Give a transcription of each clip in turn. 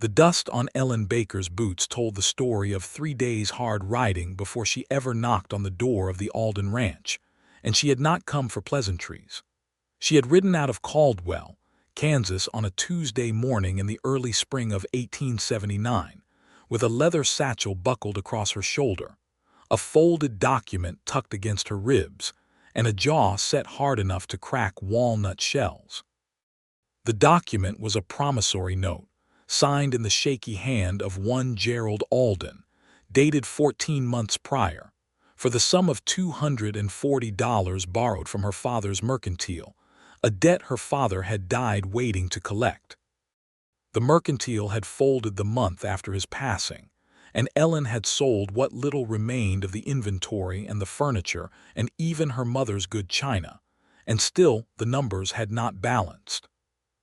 The dust on Ellen Baker's boots told the story of 3 days hard riding before she ever knocked on the door of the Alden ranch, and she had not come for pleasantries. She had ridden out of Caldwell, Kansas on a Tuesday morning in the early spring of 1879, with a leather satchel buckled across her shoulder, a folded document tucked against her ribs, and a jaw set hard enough to crack walnut shells. The document was a promissory note, signed in the shaky hand of one Gerald Alden, dated 14 months prior, for the sum of $240 borrowed from her father's mercantile, a debt her father had died waiting to collect. The mercantile had folded the month after his passing, and Ellen had sold what little remained of the inventory and the furniture and even her mother's good china, and still the numbers had not balanced.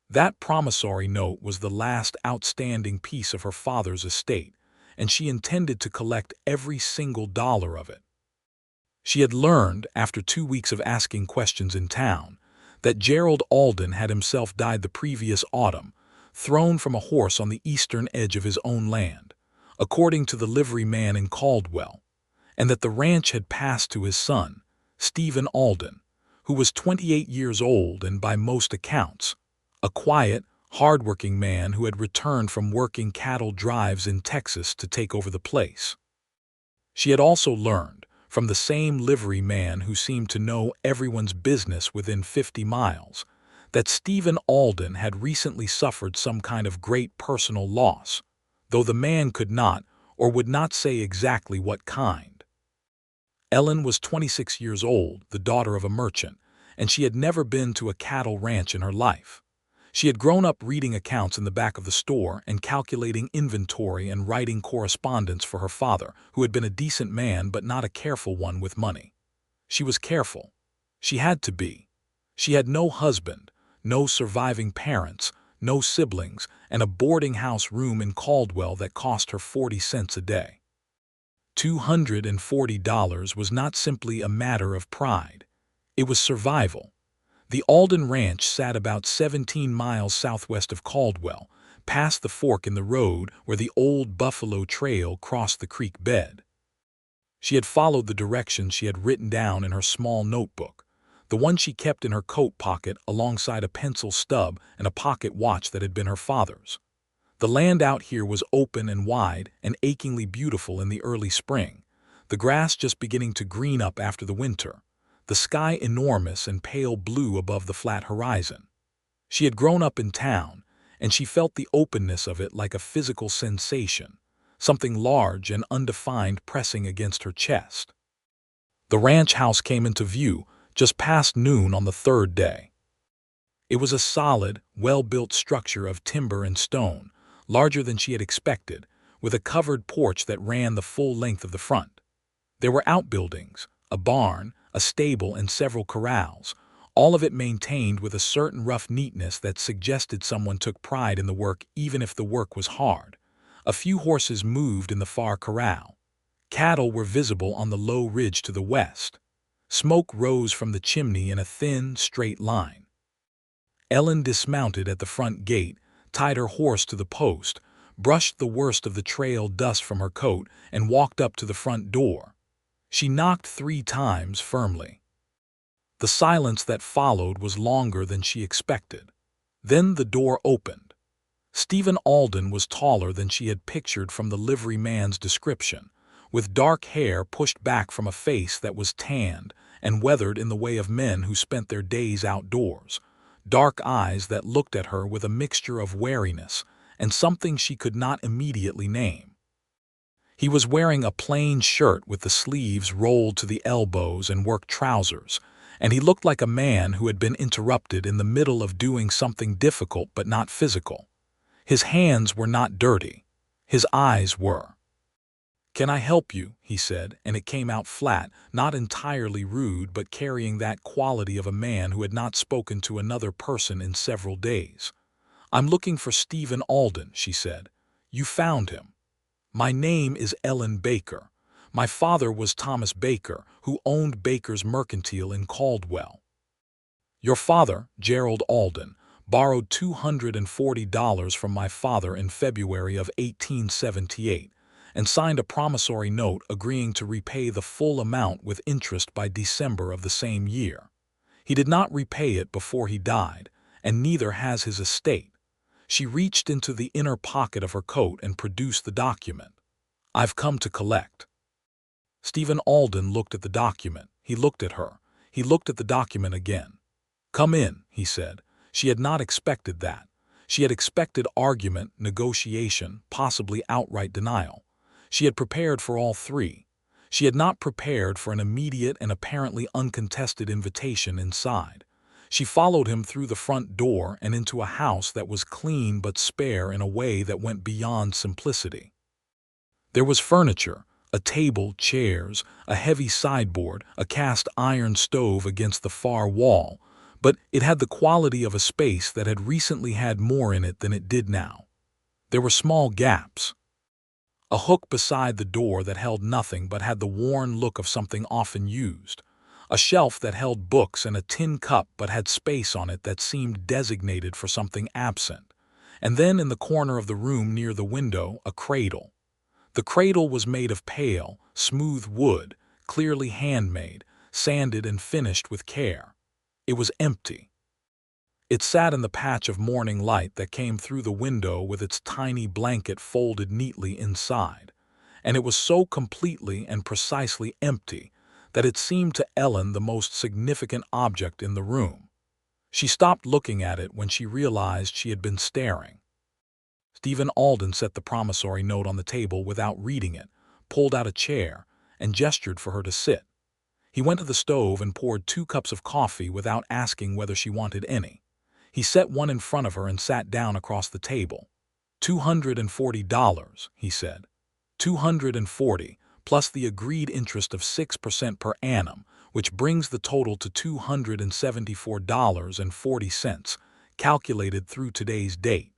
That promissory note was the last outstanding piece of her father's estate, and she intended to collect every single dollar of it. She had learned, after 2 weeks of asking questions in town, that Gerald Alden had himself died the previous autumn, thrown from a horse on the eastern edge of his own land, according to the liveryman in Caldwell, and that the ranch had passed to his son, Stephen Alden, who was 28 years old and, by most accounts, a quiet, hard-working man who had returned from working cattle drives in Texas to take over the place. She had also learned, from the same liveryman who seemed to know everyone's business within 50 miles, that Stephen Alden had recently suffered some kind of great personal loss, though the man could not or would not say exactly what kind. Ellen was 26 years old, the daughter of a merchant, and she had never been to a cattle ranch in her life. She had grown up reading accounts in the back of the store and calculating inventory and writing correspondence for her father, who had been a decent man but not a careful one with money. She was careful. She had to be. She had no husband, no surviving parents, no siblings, and a boarding house room in Caldwell that cost her 40 cents a day. $240 was not simply a matter of pride. It was survival. The Alden Ranch sat about 17 miles southwest of Caldwell, past the fork in the road where the old Buffalo Trail crossed the creek bed. She had followed the directions she had written down in her small notebook, the one she kept in her coat pocket alongside a pencil stub and a pocket watch that had been her father's. The land out here was open and wide and achingly beautiful in the early spring, the grass just beginning to green up after the winter, the sky enormous and pale blue above the flat horizon. She had grown up in town, and she felt the openness of it like a physical sensation, something large and undefined pressing against her chest. The ranch house came into view just past noon on the third day. It was a solid, well-built structure of timber and stone, larger than she had expected, with a covered porch that ran the full length of the front. There were outbuildings, a barn, a stable, and several corrals, all of it maintained with a certain rough neatness that suggested someone took pride in the work even if the work was hard. A few horses moved in the far corral. Cattle were visible on the low ridge to the west. Smoke rose from the chimney in a thin, straight line. Ellen dismounted at the front gate, tied her horse to the post, brushed the worst of the trail dust from her coat, and walked up to the front door. She knocked 3 times firmly. The silence that followed was longer than she expected. Then the door opened. Stephen Alden was taller than she had pictured from the liveryman's description, with dark hair pushed back from a face that was tanned and weathered in the way of men who spent their days outdoors, dark eyes that looked at her with a mixture of wariness and something she could not immediately name. He was wearing a plain shirt with the sleeves rolled to the elbows and work trousers, and he looked like a man who had been interrupted in the middle of doing something difficult but not physical. His hands were not dirty. His eyes were. "Can I help you?" he said, and it came out flat, not entirely rude but carrying that quality of a man who had not spoken to another person in several days. "I'm looking for Stephen Alden," she said. "You found him." "My name is Ellen Baker. My father was Thomas Baker, who owned Baker's Mercantile in Caldwell." "Your father, Gerald Alden, borrowed $240 from my father in February of 1878, and signed a promissory note agreeing to repay the full amount with interest by December of the same year. He did not repay it before he died, and neither has his estate. She reached into the inner pocket of her coat and produced the document. I've come to collect. Stephen Alden looked at the document. He looked at her. He looked at the document again. Come in, he said. She had not expected that. She had expected argument, negotiation, possibly outright denial. She had prepared for all three. She had not prepared for an immediate and apparently uncontested invitation inside. She followed him through the front door and into a house that was clean but spare in a way that went beyond simplicity. There was furniture, a table, chairs, a heavy sideboard, a cast iron stove against the far wall, but it had the quality of a space that had recently had more in it than it did now. There were small gaps. A hook beside the door that held nothing but had the worn look of something often used. A shelf that held books and a tin cup but had space on it that seemed designated for something absent. And then in the corner of the room near the window, a cradle. The cradle was made of pale, smooth wood, clearly handmade, sanded and finished with care. It was empty. It sat in the patch of morning light that came through the window with its tiny blanket folded neatly inside, and it was so completely and precisely empty that it seemed to Ellen the most significant object in the room. She stopped looking at it when she realized she had been staring. Stephen Alden set the promissory note on the table without reading it, pulled out a chair, and gestured for her to sit. He went to the stove and poured 2 cups of coffee without asking whether she wanted any. He set one in front of her and sat down across the table. $240, he said. $240, plus the agreed interest of 6% per annum, which brings the total to $274.40, calculated through today's date.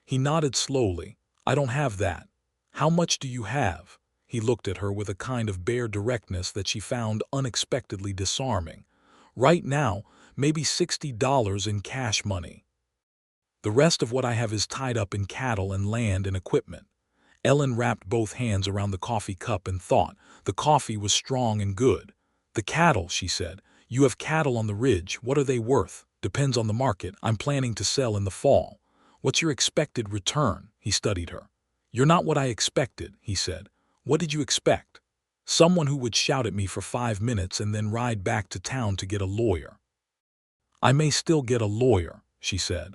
He nodded slowly. I don't have that. How much do you have? He looked at her with a kind of bare directness that she found unexpectedly disarming. Right now, maybe $60 in cash money. The rest of what I have is tied up in cattle and land and equipment. Ellen wrapped both hands around the coffee cup and thought. The coffee was strong and good. The cattle, she said. You have cattle on the ridge. What are they worth? Depends on the market. I'm planning to sell in the fall. What's your expected return? He studied her. You're not what I expected, he said. What did you expect? Someone who would shout at me for 5 minutes and then ride back to town to get a lawyer. I may still get a lawyer, she said.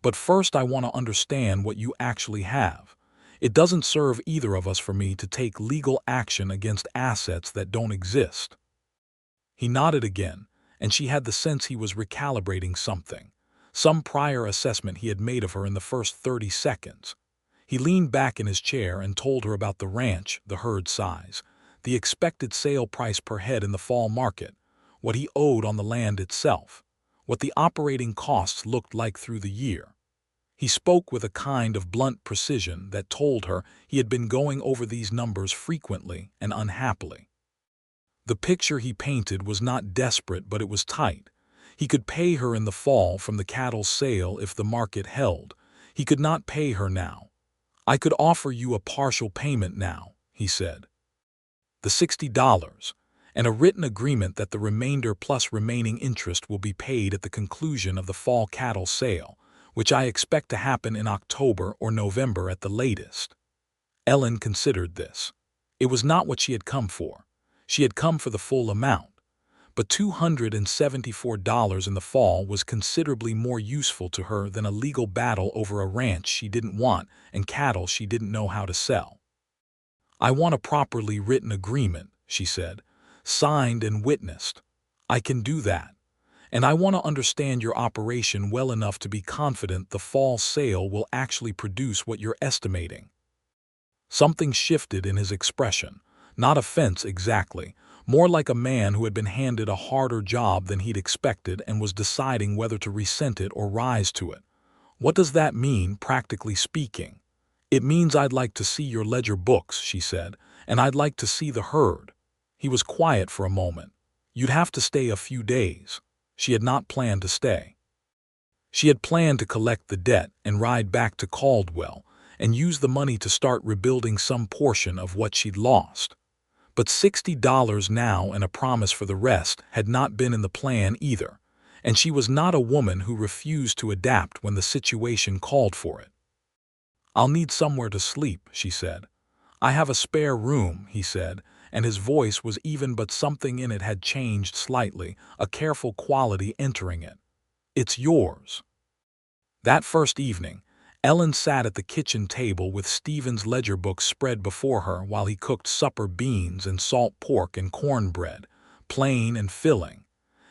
But first I want to understand what you actually have. It doesn't serve either of us for me to take legal action against assets that don't exist. He nodded again, and she had the sense he was recalibrating something, some prior assessment he had made of her in the first 30 seconds. He leaned back in his chair and told her about the ranch, the herd size, the expected sale price per head in the fall market, what he owed on the land itself, what the operating costs looked like through the year. He spoke with a kind of blunt precision that told her he had been going over these numbers frequently and unhappily. The picture he painted was not desperate, but it was tight. He could pay her in the fall from the cattle sale if the market held. He could not pay her now. I could offer you a partial payment now, he said. The $60, and a written agreement that the remainder plus remaining interest will be paid at the conclusion of the fall cattle sale, which I expect to happen in October or November at the latest. Ellen considered this. It was not what she had come for. She had come for the full amount. But $274 in the fall was considerably more useful to her than a legal battle over a ranch she didn't want and cattle she didn't know how to sell. I want a properly written agreement, she said, signed and witnessed. I can do that. And I want to understand your operation well enough to be confident the fall sale will actually produce what you're estimating. Something shifted in his expression, not offense exactly, more like a man who had been handed a harder job than he'd expected and was deciding whether to resent it or rise to it. What does that mean, practically speaking? It means I'd like to see your ledger books, she said, and I'd like to see the herd. He was quiet for a moment. You'd have to stay a few days. She had not planned to stay. She had planned to collect the debt and ride back to Caldwell and use the money to start rebuilding some portion of what she'd lost. But $60 now and a promise for the rest had not been in the plan either, and she was not a woman who refused to adapt when the situation called for it. "I'll need somewhere to sleep," she said. "I have a spare room," he said, and his voice was even, but something in it had changed slightly, a careful quality entering it. "It's yours." That first evening, Ellen sat at the kitchen table with Stephen's ledger books spread before her while he cooked supper: beans and salt pork and cornbread, plain and filling,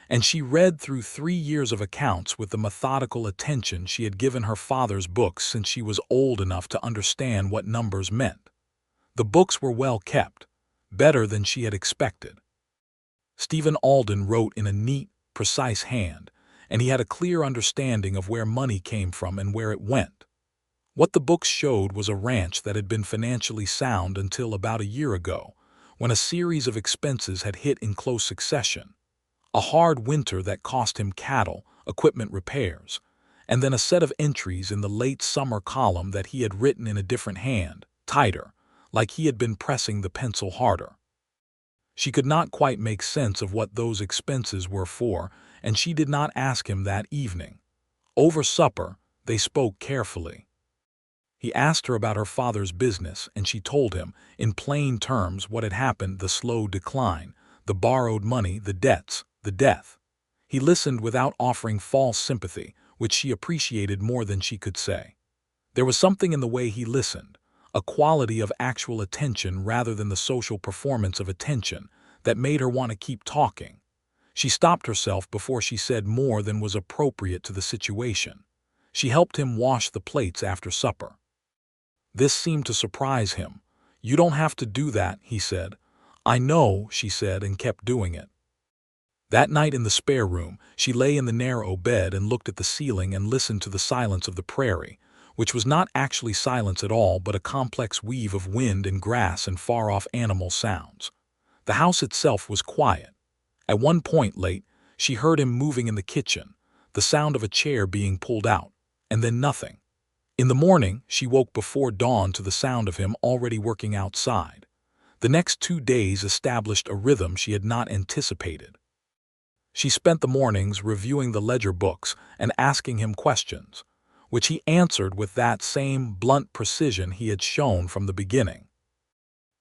and she read through 3 years of accounts with the methodical attention she had given her father's books since she was old enough to understand what numbers meant. The books were well kept, better than she had expected. Stephen Alden wrote in a neat, precise hand, and he had a clear understanding of where money came from and where it went. What the books showed was a ranch that had been financially sound until about a year ago, when a series of expenses had hit in close succession. A hard winter that cost him cattle, equipment repairs, and then a set of entries in the late summer column that he had written in a different hand, tighter, like he had been pressing the pencil harder. She could not quite make sense of what those expenses were for, and she did not ask him that evening. Over supper, they spoke carefully. He asked her about her father's business, and she told him, in plain terms, what had happened: the slow decline, the borrowed money, the debts, the death. He listened without offering false sympathy, which she appreciated more than she could say. There was something in the way he listened, a quality of actual attention rather than the social performance of attention, that made her want to keep talking. She stopped herself before she said more than was appropriate to the situation. She helped him wash the plates after supper. This seemed to surprise him. "You don't have to do that," he said. "I know," she said, and kept doing it. That night in the spare room, she lay in the narrow bed and looked at the ceiling and listened to the silence of the prairie, which was not actually silence at all, but a complex weave of wind and grass and far-off animal sounds. The house itself was quiet. At one point late, she heard him moving in the kitchen, the sound of a chair being pulled out, and then nothing. In the morning, she woke before dawn to the sound of him already working outside. The next 2 days established a rhythm she had not anticipated. She spent the mornings reviewing the ledger books and asking him questions, which he answered with that same blunt precision he had shown from the beginning.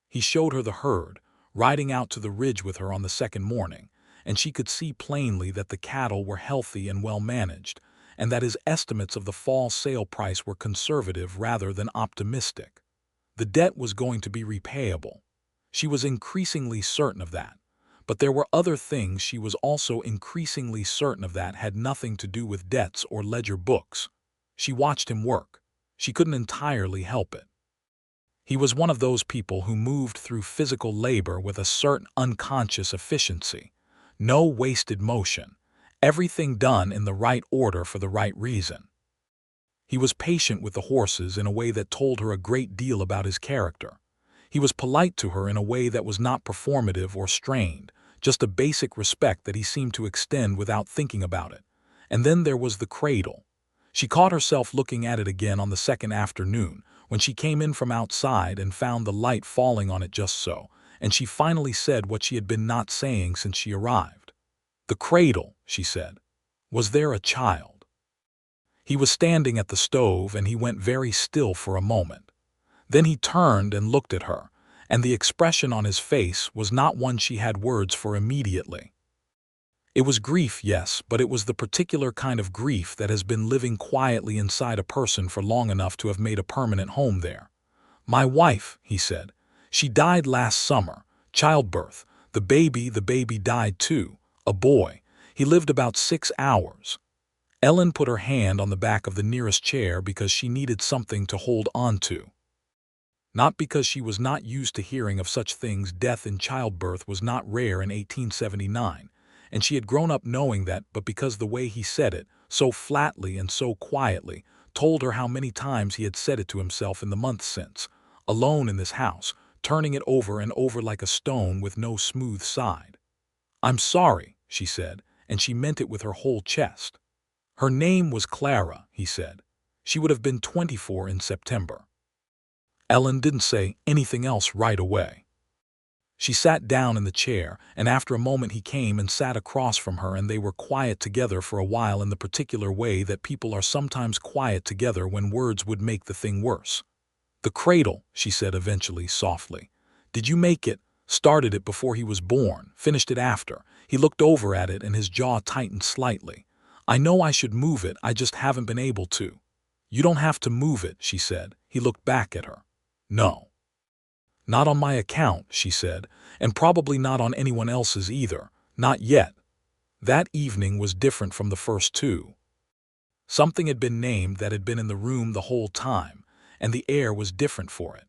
He showed her the herd, riding out to the ridge with her on the second morning, and she could see plainly that the cattle were healthy and well managed, and that his estimates of the fall sale price were conservative rather than optimistic. The debt was going to be repayable. She was increasingly certain of that. But there were other things she was also increasingly certain of that had nothing to do with debts or ledger books. She watched him work. She couldn't entirely help it. He was one of those people who moved through physical labor with a certain unconscious efficiency. No wasted motion. Everything done in the right order for the right reason. He was patient with the horses in a way that told her a great deal about his character. He was polite to her in a way that was not performative or strained, just a basic respect that he seemed to extend without thinking about it. And then there was the cradle. She caught herself looking at it again on the second afternoon, when she came in from outside and found the light falling on it just so, and she finally said what she had been not saying since she arrived. "The cradle," she said. "Was there a child?" He was standing at the stove, and he went very still for a moment. Then he turned and looked at her, and the expression on his face was not one she had words for immediately. It was grief, yes, but it was the particular kind of grief that has been living quietly inside a person for long enough to have made a permanent home there. "My wife," he said. "She died last summer. Childbirth. The baby died too. A boy. He lived about 6 hours. Ellen put her hand on the back of the nearest chair because she needed something to hold on to. Not because she was not used to hearing of such things. Death in childbirth was not rare in 1879, and she had grown up knowing that, but because the way he said it, so flatly and so quietly, told her how many times he had said it to himself in the months since, alone in this house, turning it over and over like a stone with no smooth side. "I'm sorry," she said, and she meant it with her whole chest. Her name was Clara, he said. She would have been 24 in September. Ellen didn't say anything else right away. She sat down in the chair, and after a moment he came and sat across from her, and they were quiet together for a while in the particular way that people are sometimes quiet together when words would make the thing worse. "The cradle," she said eventually, softly. "Did you make it? Started it before he was born, finished it after?" He looked over at it and his jaw tightened slightly. "I know I should move it, I just haven't been able to." "You don't have to move it," she said. He looked back at her. "No. Not on my account," she said, "and probably not on anyone else's either. Not yet." That evening was different from the first two. Something had been named that had been in the room the whole time, and the air was different for it.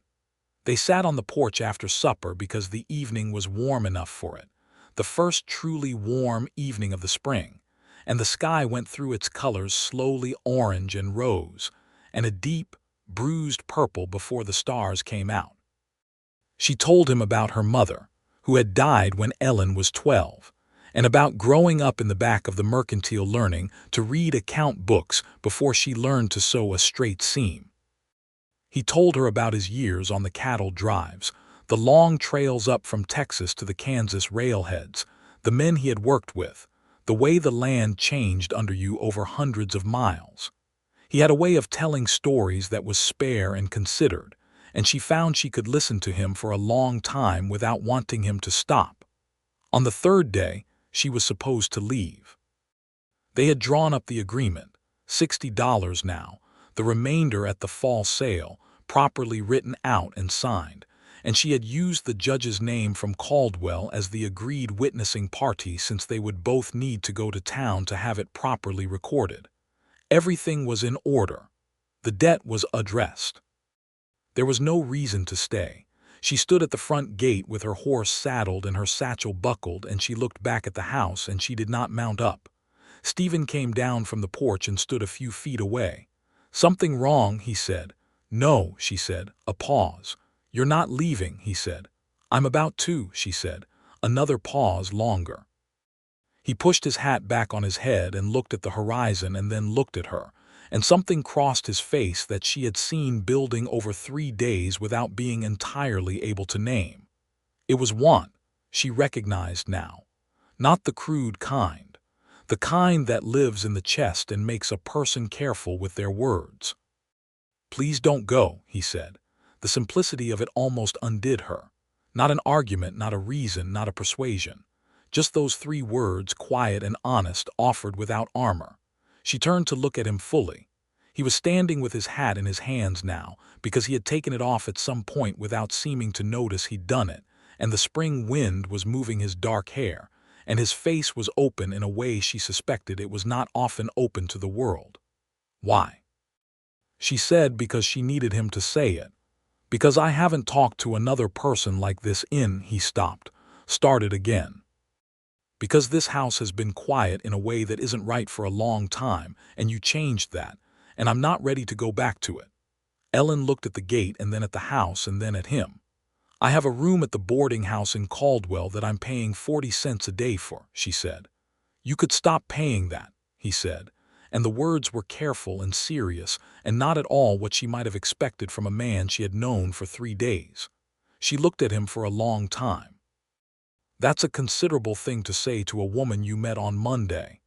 They sat on the porch after supper because the evening was warm enough for it, the first truly warm evening of the spring, and the sky went through its colors slowly, orange and rose, and a deep, bruised purple before the stars came out. She told him about her mother, who had died when Ellen was 12, and about growing up in the back of the mercantile learning to read account books before she learned to sew a straight seam. He told her about his years on the cattle drives, the long trails up from Texas to the Kansas railheads, the men he had worked with, the way the land changed under you over hundreds of miles. He had a way of telling stories that was spare and considered, and she found she could listen to him for a long time without wanting him to stop. On the third day, she was supposed to leave. They had drawn up the agreement, $60 now, the remainder at the fall sale, properly written out and signed, and she had used the judge's name from Caldwell as the agreed witnessing party since they would both need to go to town to have it properly recorded. Everything was in order. The debt was addressed. There was no reason to stay. She stood at the front gate with her horse saddled and her satchel buckled, and she looked back at the house, and she did not mount up. Stephen came down from the porch and stood a few feet away. "Something wrong?" he said. "No," she said. A pause. "You're not leaving," he said. "I'm about to," she said. Another pause, longer. He pushed his hat back on his head and looked at the horizon and then looked at her, and something crossed his face that she had seen building over 3 days without being entirely able to name. It was want, she recognized now. Not the crude kind. The kind that lives in the chest and makes a person careful with their words. "Please don't go," he said. The simplicity of it almost undid her. Not an argument, not a reason, not a persuasion. Just those 3 words, quiet and honest, offered without armor. She turned to look at him fully. He was standing with his hat in his hands now, because he had taken it off at some point without seeming to notice he'd done it, and the spring wind was moving his dark hair, and his face was open in a way she suspected it was not often open to the world. "Why?" She said because she needed him to say it. "Because I haven't talked to another person like this in," he stopped, started again. "Because this house has been quiet in a way that isn't right for a long time, and you changed that, and I'm not ready to go back to it." Ellen looked at the gate and then at the house and then at him. "I have a room at the boarding house in Caldwell that I'm paying 40 cents a day for," she said. "You could stop paying that," he said, and the words were careful and serious and not at all what she might have expected from a man she had known for 3 days. She looked at him for a long time. "That's a considerable thing to say to a woman you met on Monday."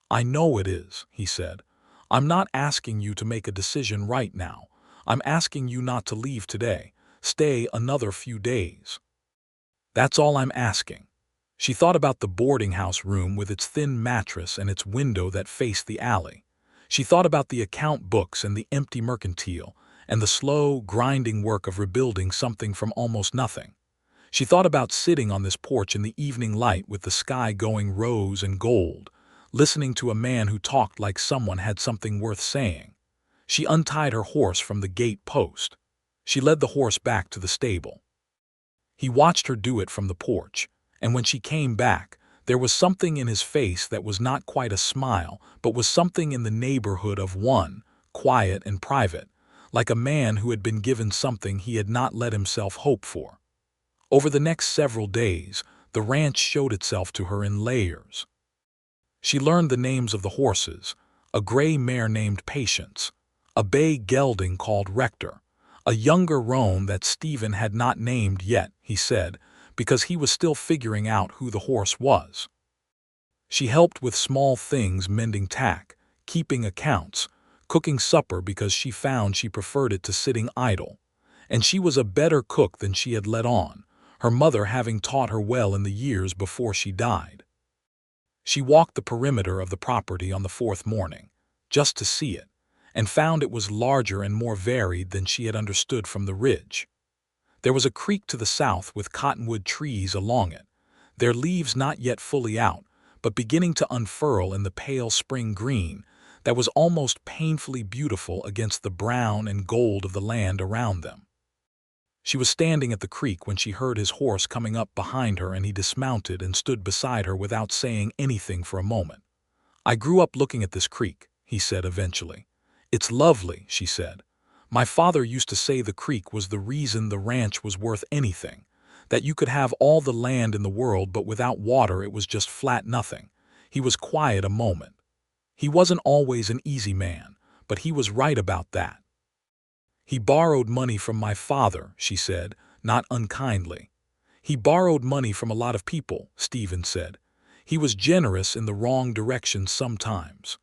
"I know it is," he said. "I'm not asking you to make a decision right now. I'm asking you not to leave today. Stay another few days. That's all I'm asking." She thought about the boarding house room with its thin mattress and its window that faced the alley. She thought about the account books and the empty mercantile and the slow, grinding work of rebuilding something from almost nothing. She thought about sitting on this porch in the evening light with the sky going rose and gold, listening to a man who talked like someone had something worth saying. She untied her horse from the gate post. She led the horse back to the stable. He watched her do it from the porch, and when she came back, there was something in his face that was not quite a smile, but was something in the neighborhood of one, quiet and private, like a man who had been given something he had not let himself hope for. Over the next several days, the ranch showed itself to her in layers. She learned the names of the horses, a gray mare named Patience, a bay gelding called Rector, a younger roan that Stephen had not named yet, he said, because he was still figuring out who the horse was. She helped with small things, mending tack, keeping accounts, cooking supper because she found she preferred it to sitting idle. And she was a better cook than she had let on, her mother having taught her well in the years before she died. She walked the perimeter of the property on the fourth morning, just to see it, and found it was larger and more varied than she had understood from the ridge. There was a creek to the south with cottonwood trees along it, their leaves not yet fully out, but beginning to unfurl in the pale spring green that was almost painfully beautiful against the brown and gold of the land around them. She was standing at the creek when she heard his horse coming up behind her, and he dismounted and stood beside her without saying anything for a moment. "I grew up looking at this creek," he said eventually. "It's lovely," she said. "My father used to say the creek was the reason the ranch was worth anything, that you could have all the land in the world, but without water it was just flat nothing." He was quiet a moment. He wasn't always an easy man, but he was right about that. "He borrowed money from my father," she said, not unkindly. "He borrowed money from a lot of people," Stephen said. "He was generous in the wrong direction sometimes.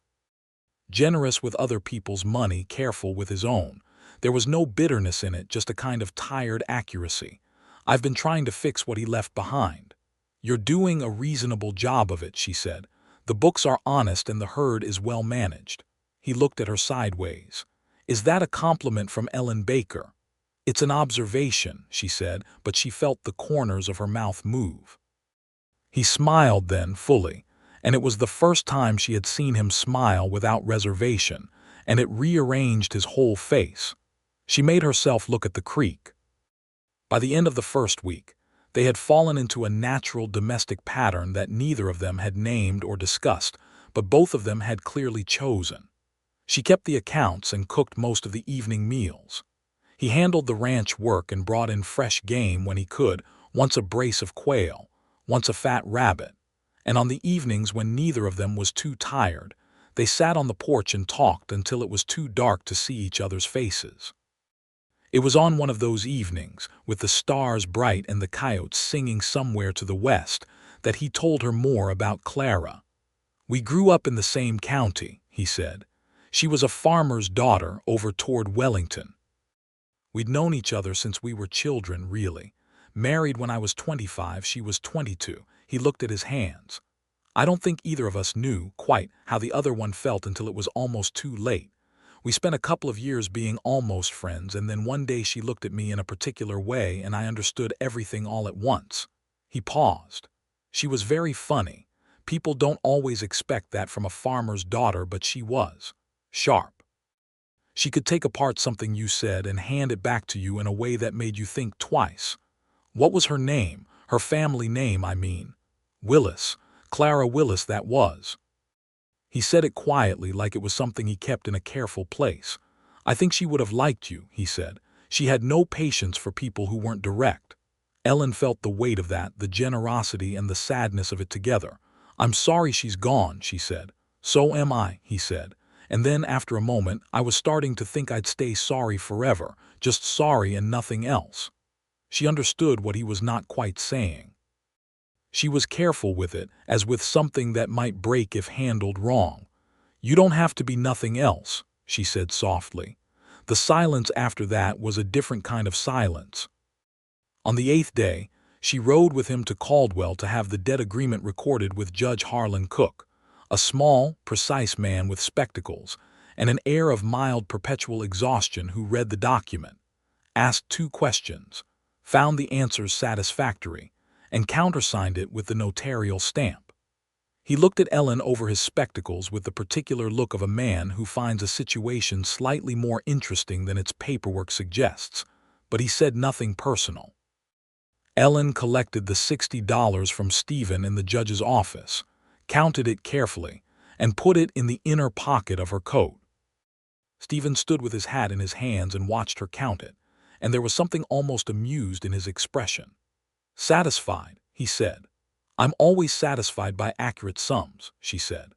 Generous with other people's money, careful with his own. There was no bitterness in it, just a kind of tired accuracy. I've been trying to fix what he left behind." "You're doing a reasonable job of it," she said. "The books are honest and the herd is well managed." He looked at her sideways. "Is that a compliment from Ellen Baker?" "It's an observation," she said, but she felt the corners of her mouth move. He smiled then, fully, and it was the first time she had seen him smile without reservation, and it rearranged his whole face. She made herself look at the creek. By the end of the first week, they had fallen into a natural domestic pattern that neither of them had named or discussed, but both of them had clearly chosen. She kept the accounts and cooked most of the evening meals. He handled the ranch work and brought in fresh game when he could, once a brace of quail, once a fat rabbit. And on the evenings when neither of them was too tired, they sat on the porch and talked until it was too dark to see each other's faces. It was on one of those evenings, with the stars bright and the coyotes singing somewhere to the west, that he told her more about Clara. "We grew up in the same county," he said. "She was a farmer's daughter over toward Wellington. We'd known each other since we were children, really. Married when I was 25, she was 22. He looked at his hands. "I don't think either of us knew, quite, how the other one felt until it was almost too late. We spent a couple of years being almost friends, and then one day she looked at me in a particular way and I understood everything all at once." He paused. "She was very funny. People don't always expect that from a farmer's daughter, but she was. Sharp. She could take apart something you said and hand it back to you in a way that made you think twice." "What was her name? Her family name, I mean." "Willis. Clara Willis, that was." He said it quietly, like it was something he kept in a careful place. "I think she would have liked you," he said. "She had no patience for people who weren't direct." Ellen felt the weight of that, the generosity and the sadness of it together. "I'm sorry she's gone," she said. "So am I," he said. And then, after a moment, "I was starting to think I'd stay sorry forever, just sorry and nothing else." She understood what he was not quite saying. She was careful with it, as with something that might break if handled wrong. "You don't have to be nothing else," she said softly. The silence after that was a different kind of silence. On the 8th day, she rode with him to Caldwell to have the debt agreement recorded with Judge Harlan Cook, a small, precise man with spectacles and an air of mild perpetual exhaustion, who read the document, asked 2 questions, found the answers satisfactory, and countersigned it with the notarial stamp. He looked at Ellen over his spectacles with the particular look of a man who finds a situation slightly more interesting than its paperwork suggests, but he said nothing personal. Ellen collected the $60 from Stephen in the judge's office, counted it carefully, and put it in the inner pocket of her coat. Stephen stood with his hat in his hands and watched her count it, and there was something almost amused in his expression. "Satisfied," he said. "I'm always satisfied by accurate sums," she said.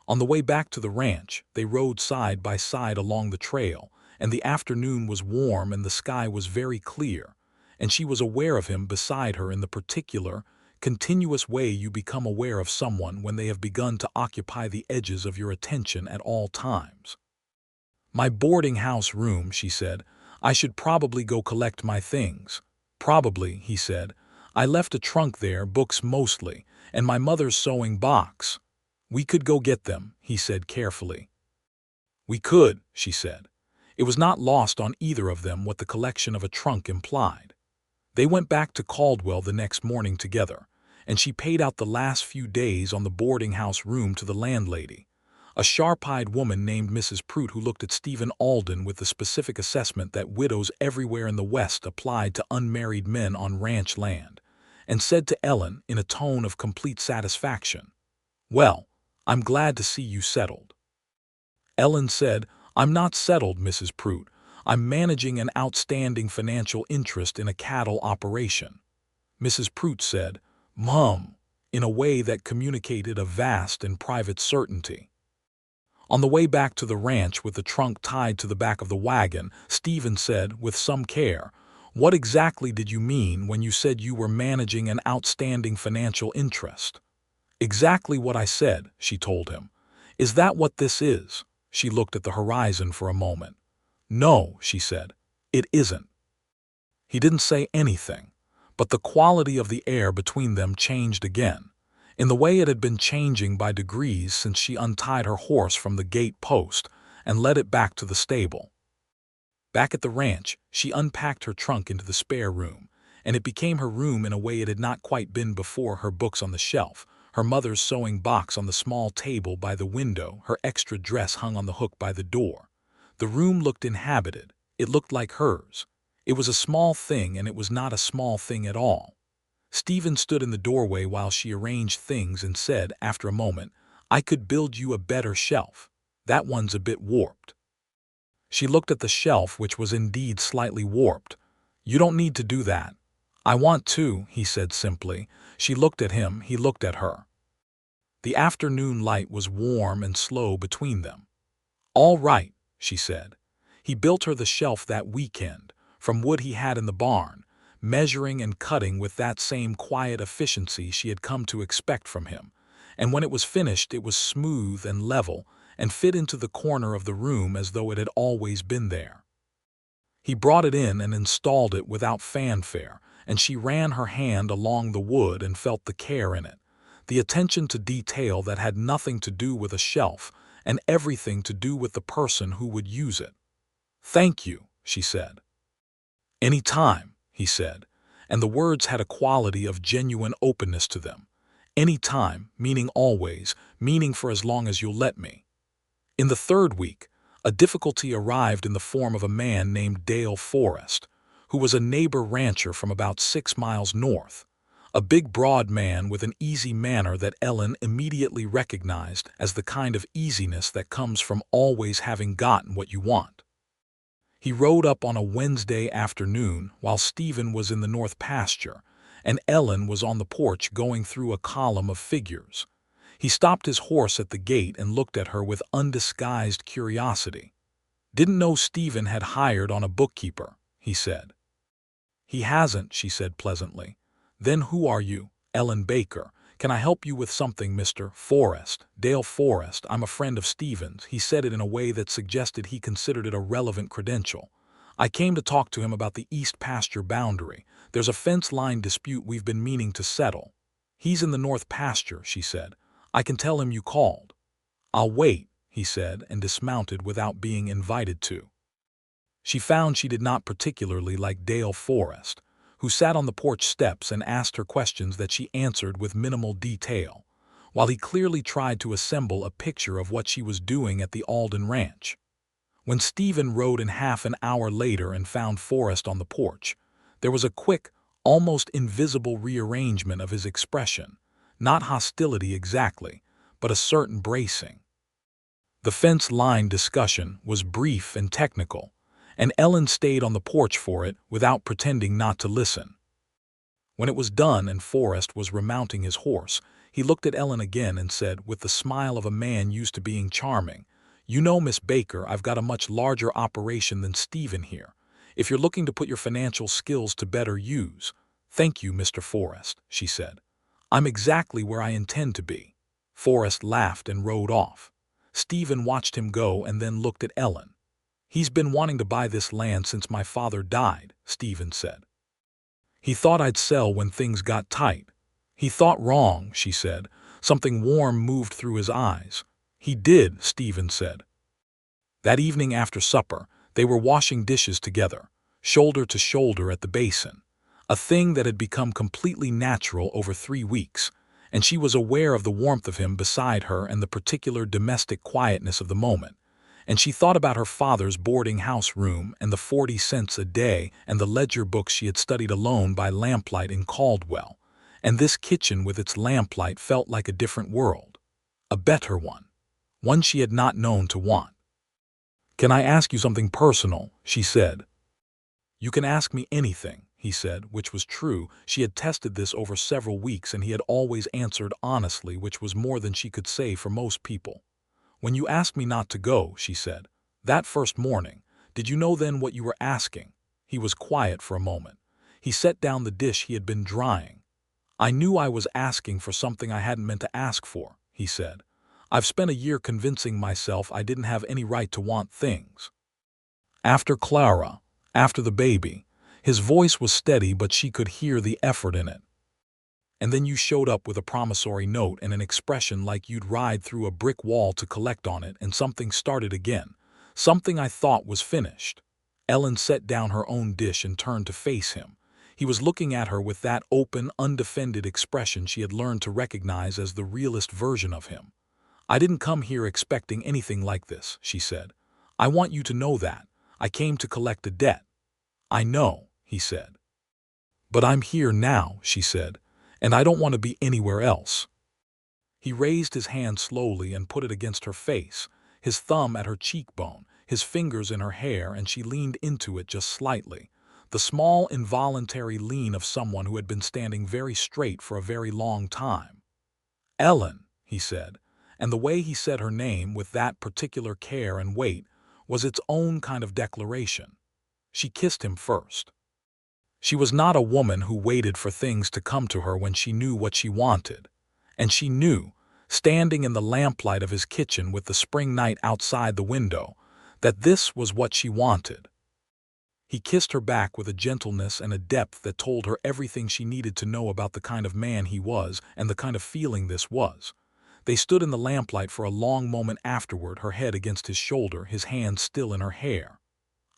On the way back to the ranch, they rode side by side along the trail, and the afternoon was warm and the sky was very clear, and she was aware of him beside her in the particular, continuous way you become aware of someone when they have begun to occupy the edges of your attention at all times. "My boarding house room," she said. "I should probably go collect my things." "Probably," he said. "I left a trunk there, books mostly, and my mother's sewing box." "We could go get them," he said carefully. "We could," she said. It was not lost on either of them what the collection of a trunk implied. They went back to Caldwell the next morning together, and she paid out the last few days on the boarding house room to the landlady, a sharp-eyed woman named Mrs. Prout, who looked at Stephen Alden with the specific assessment that widows everywhere in the West applied to unmarried men on ranch land, and said to Ellen in a tone of complete satisfaction, "Well, I'm glad to see you settled." Ellen said, "I'm not settled, Mrs. Prout. I'm managing an outstanding financial interest in a cattle operation." Mrs. Prout said, "Mum," in a way that communicated a vast and private certainty. On the way back to the ranch with the trunk tied to the back of the wagon, Stephen said, with some care, "What exactly did you mean when you said you were managing an outstanding financial interest?" "Exactly what I said," she told him. "Is that what this is?" She looked at the horizon for a moment. "No," she said, "it isn't." He didn't say anything, but the quality of the air between them changed again, in the way it had been changing by degrees since she untied her horse from the gate post and led it back to the stable. Back at the ranch, she unpacked her trunk into the spare room, and it became her room in a way it had not quite been before. Her books on the shelf, her mother's sewing box on the small table by the window, her extra dress hung on the hook by the door. The room looked inhabited. It looked like hers. It was a small thing, and it was not a small thing at all. Stephen stood in the doorway while she arranged things and said, after a moment, "I could build you a better shelf. That one's a bit warped." She looked at the shelf, which was indeed slightly warped. "You don't need to do that." "I want to," he said simply. She looked at him, he looked at her. The afternoon light was warm and slow between them. "All right," she said. He built her the shelf that weekend, from wood he had in the barn, measuring and cutting with that same quiet efficiency she had come to expect from him, and when it was finished it was smooth and level and fit into the corner of the room as though it had always been there. He brought it in and installed it without fanfare, and she ran her hand along the wood and felt the care in it, the attention to detail that had nothing to do with a shelf and everything to do with the person who would use it. "Thank you," she said. "Any time," he said, and the words had a quality of genuine openness to them. Any time, meaning always, meaning for as long as you'll let me. In the third week, a difficulty arrived in the form of a man named Dale Forrest, who was a neighbor rancher from about 6 miles north, a big broad man with an easy manner that Ellen immediately recognized as the kind of easiness that comes from always having gotten what you want. He rode up on a Wednesday afternoon while Stephen was in the north pasture, and Ellen was on the porch going through a column of figures. He stopped his horse at the gate and looked at her with undisguised curiosity. "Didn't know Stephen had hired on a bookkeeper," he said. "He hasn't," she said pleasantly. "Then who are you?" "Ellen Baker. Can I help you with something, Mr. Forrest?" "Dale Forrest. I'm a friend of Stephen's." He said it in a way that suggested he considered it a relevant credential. "I came to talk to him about the east pasture boundary. There's a fence line dispute we've been meaning to settle." "He's in the north pasture," she said. "I can tell him you called." "I'll wait," he said, and dismounted without being invited to. She found she did not particularly like Dale Forrest, who sat on the porch steps and asked her questions that she answered with minimal detail, while he clearly tried to assemble a picture of what she was doing at the Alden ranch. When Stephen rode in half an hour later and found Forrest on the porch, there was a quick, almost invisible rearrangement of his expression, not hostility exactly, but a certain bracing. The fence line discussion was brief and technical, and Ellen stayed on the porch for it without pretending not to listen. When it was done and Forrest was remounting his horse, He looked at Ellen again and said, with the smile of a man used to being charming, "You know, Miss Baker, I've got a much larger operation than Stephen here. If you're looking to put your financial skills to better use—" "Thank you, Mr. Forrest," she said. "I'm exactly where I intend to be." Forrest laughed and rode off. Stephen watched him go and then looked at Ellen. "He's been wanting to buy this land since my father died," Stephen said. "He thought I'd sell when things got tight." "He thought wrong," she said. Something warm moved through his eyes. "He did," Stephen said. That evening after supper, they were washing dishes together, shoulder to shoulder at the basin, a thing that had become completely natural over 3 weeks, and she was aware of the warmth of him beside her and the particular domestic quietness of the moment. And she thought about her father's boarding house room and the 40 cents a day and the ledger books she had studied alone by lamplight in Caldwell. And this kitchen with its lamplight felt like a different world, a better one she had not known to want. "Can I ask you something personal?" she said. "You can ask me anything," he said, which was true. She had tested this over several weeks and he had always answered honestly, which was more than she could say for most people. "When you asked me not to go," she said, "that first morning, did you know then what you were asking?" He was quiet for a moment. He set down the dish he had been drying. "I knew I was asking for something I hadn't meant to ask for," he said. "I've spent a year convincing myself I didn't have any right to want things. After Clara, after the baby." His voice was steady, but she could hear the effort in it. "And then you showed up with a promissory note and an expression like you'd ride through a brick wall to collect on it, and something started again. Something I thought was finished." Ellen set down her own dish and turned to face him. He was looking at her with that open, undefended expression she had learned to recognize as the realist version of him. "I didn't come here expecting anything like this," she said. "I want you to know that. I came to collect a debt." "I know," he said. "But I'm here now," she said, "and I don't want to be anywhere else." He raised his hand slowly and put it against her face, his thumb at her cheekbone, his fingers in her hair, and she leaned into it just slightly. The small, involuntary lean of someone who had been standing very straight for a very long time. "Ellen," he said, and the way he said her name with that particular care and weight was its own kind of declaration. She kissed him first. She was not a woman who waited for things to come to her when she knew what she wanted. And she knew, standing in the lamplight of his kitchen with the spring night outside the window, that this was what she wanted. He kissed her back with a gentleness and a depth that told her everything she needed to know about the kind of man he was and the kind of feeling this was. They stood in the lamplight for a long moment afterward, her head against his shoulder, his hand still in her hair.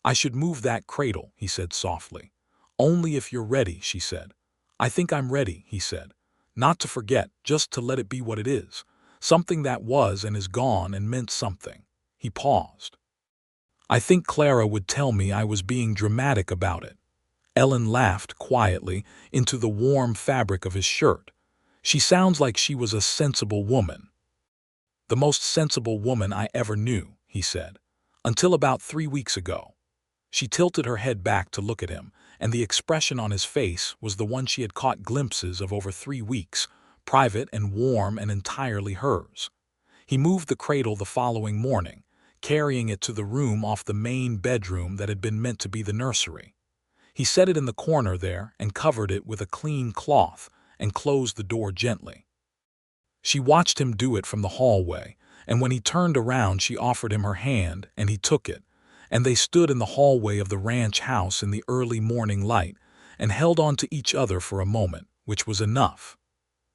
"I should move that cradle," he said softly. "Only if you're ready," she said. "I think I'm ready," he said. "Not to forget, just to let it be what it is. Something that was and is gone and meant something." He paused. "I think Clara would tell me I was being dramatic about it." Ellen laughed quietly into the warm fabric of his shirt. "She sounds like she was a sensible woman." "The most sensible woman I ever knew," he said. "Until about 3 weeks ago." She tilted her head back to look at him, and the expression on his face was the one she had caught glimpses of over 3 weeks, private and warm and entirely hers. He moved the cradle the following morning, carrying it to the room off the main bedroom that had been meant to be the nursery. He set it in the corner there and covered it with a clean cloth and closed the door gently. She watched him do it from the hallway, and when he turned around she offered him her hand and he took it, and they stood in the hallway of the ranch house in the early morning light and held on to each other for a moment, which was enough.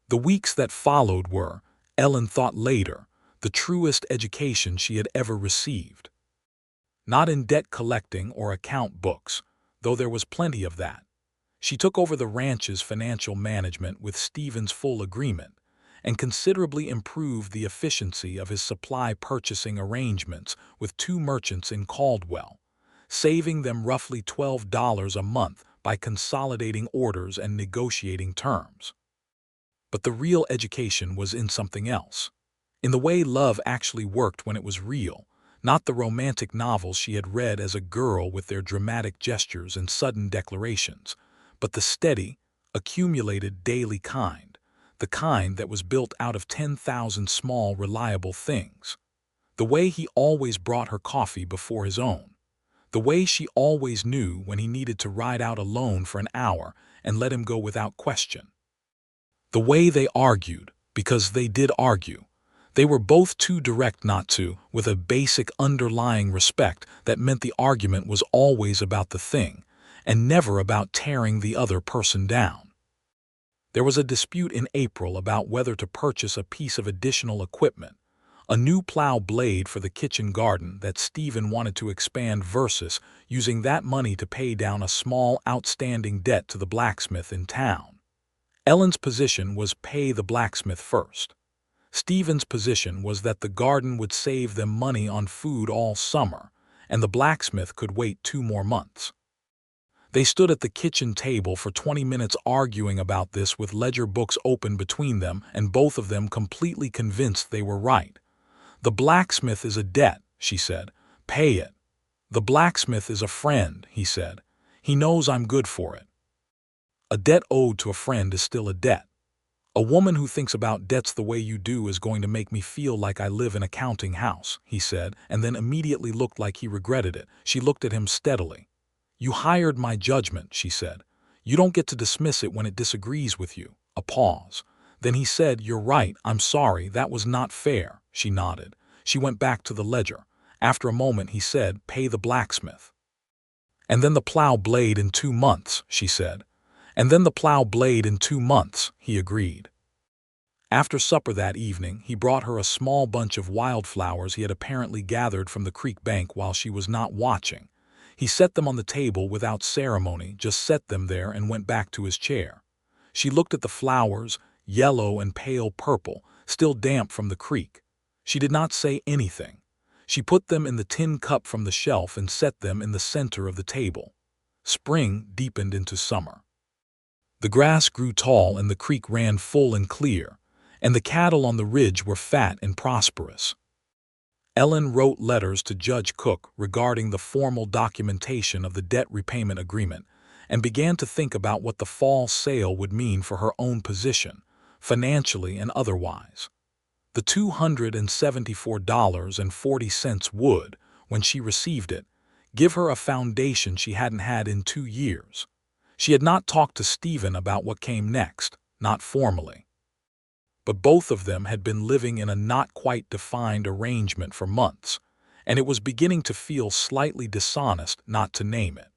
The weeks that followed were, Ellen thought later, the truest education she had ever received. Not in debt collecting or account books, though there was plenty of that. She took over the ranch's financial management with Stephen's full agreement, and considerably improved the efficiency of his supply purchasing arrangements with 2 merchants in Caldwell, saving them roughly $12 a month by consolidating orders and negotiating terms. But the real education was in something else, in the way love actually worked when it was real, not the romantic novels she had read as a girl with their dramatic gestures and sudden declarations, but the steady, accumulated daily kind, the kind that was built out of 10,000 small, reliable things. The way he always brought her coffee before his own. The way she always knew when he needed to ride out alone for an hour and let him go without question. The way they argued, because they did argue. They were both too direct not to, with a basic underlying respect that meant the argument was always about the thing, and never about tearing the other person down. There was a dispute in April about whether to purchase a piece of additional equipment, a new plow blade for the kitchen garden that Stephen wanted to expand versus using that money to pay down a small outstanding debt to the blacksmith in town. Ellen's position was pay the blacksmith first. Stephen's position was that the garden would save them money on food all summer, and the blacksmith could wait 2 more months. They stood at the kitchen table for 20 minutes arguing about this with ledger books open between them and both of them completely convinced they were right. The blacksmith is a debt, she said. Pay it. The blacksmith is a friend, he said. He knows I'm good for it. A debt owed to a friend is still a debt. A woman who thinks about debts the way you do is going to make me feel like I live in a counting house, he said, and then immediately looked like he regretted it. She looked at him steadily. You hired my judgment, she said. You don't get to dismiss it when it disagrees with you. A pause. Then he said, you're right, I'm sorry, that was not fair. She nodded. She went back to the ledger. After a moment he said, pay the blacksmith. And then the plow blade in 2 months, she said. And then the plow blade in 2 months, he agreed. After supper that evening, he brought her a small bunch of wildflowers he had apparently gathered from the creek bank while she was not watching. He set them on the table without ceremony, just set them there and went back to his chair. She looked at the flowers, yellow and pale purple, still damp from the creek. She did not say anything. She put them in the tin cup from the shelf and set them in the center of the table. Spring deepened into summer. The grass grew tall and the creek ran full and clear, and the cattle on the ridge were fat and prosperous. Ellen wrote letters to Judge Cook regarding the formal documentation of the debt repayment agreement and began to think about what the fall sale would mean for her own position, financially and otherwise. The $274.40 would, when she received it, give her a foundation she hadn't had in 2 years. She had not talked to Stephen about what came next, not formally. But both of them had been living in a not quite defined arrangement for months, and it was beginning to feel slightly dishonest not to name it.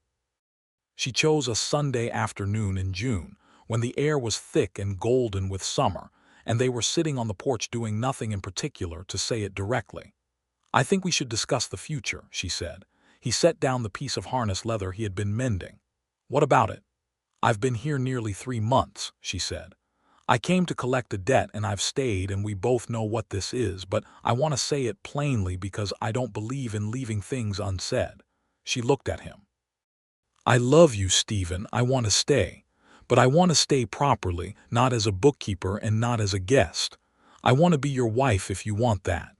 She chose a Sunday afternoon in June, when the air was thick and golden with summer, and they were sitting on the porch doing nothing in particular to say it directly. I think we should discuss the future, she said. He set down the piece of harness leather he had been mending. What about it? I've been here nearly 3 months, she said. I came to collect a debt and I've stayed and we both know what this is, but I want to say it plainly because I don't believe in leaving things unsaid. She looked at him. I love you, Stephen. I want to stay. But I want to stay properly, not as a bookkeeper and not as a guest. I want to be your wife if you want that.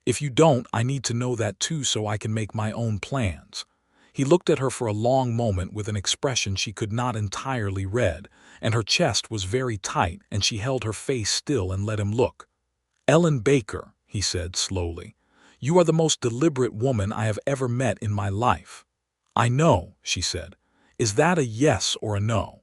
If you don't, I need to know that too so I can make my own plans. He looked at her for a long moment with an expression she could not entirely read, and her chest was very tight and she held her face still and let him look. Ellen Baker, he said slowly, you are the most deliberate woman I have ever met in my life. I know, she said. Is that a yes or a no?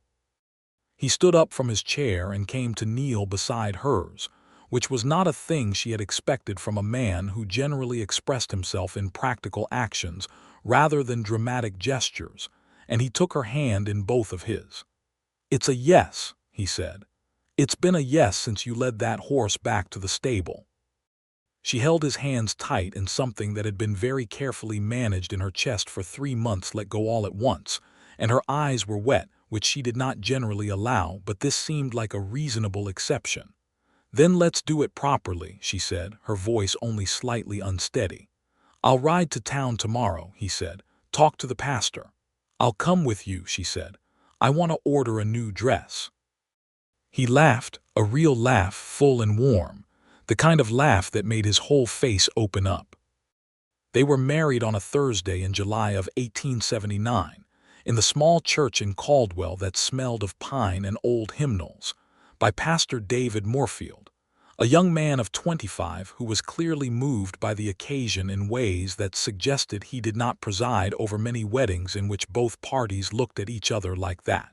He stood up from his chair and came to kneel beside hers, which was not a thing she had expected from a man who generally expressed himself in practical actions rather than dramatic gestures, and he took her hand in both of his. It's a yes, he said. It's been a yes since you led that horse back to the stable. She held his hands tight and something that had been very carefully managed in her chest for 3 months let go all at once, and her eyes were wet, which she did not generally allow, but this seemed like a reasonable exception. Then let's do it properly, she said, her voice only slightly unsteady. I'll ride to town tomorrow, he said. Talk to the pastor. I'll come with you, she said. I want to order a new dress. He laughed, a real laugh, full and warm, the kind of laugh that made his whole face open up. They were married on a Thursday in July of 1879, in the small church in Caldwell that smelled of pine and old hymnals, by Pastor David Moorfield, a young man of 25 who was clearly moved by the occasion in ways that suggested he did not preside over many weddings in which both parties looked at each other like that.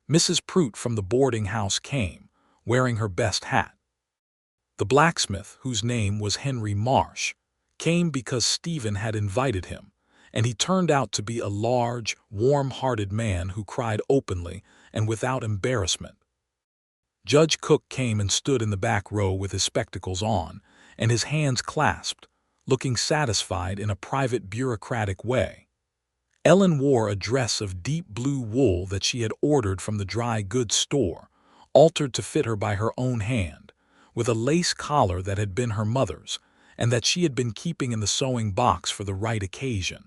Mrs. Prout from the boarding house came, wearing her best hat. The blacksmith, whose name was Henry Marsh, came because Stephen had invited him, and he turned out to be a large, warm-hearted man who cried openly and without embarrassment. Judge Cook came and stood in the back row with his spectacles on and his hands clasped, looking satisfied in a private bureaucratic way. Ellen wore a dress of deep blue wool that she had ordered from the dry goods store, altered to fit her by her own hand, with a lace collar that had been her mother's and that she had been keeping in the sewing box for the right occasion.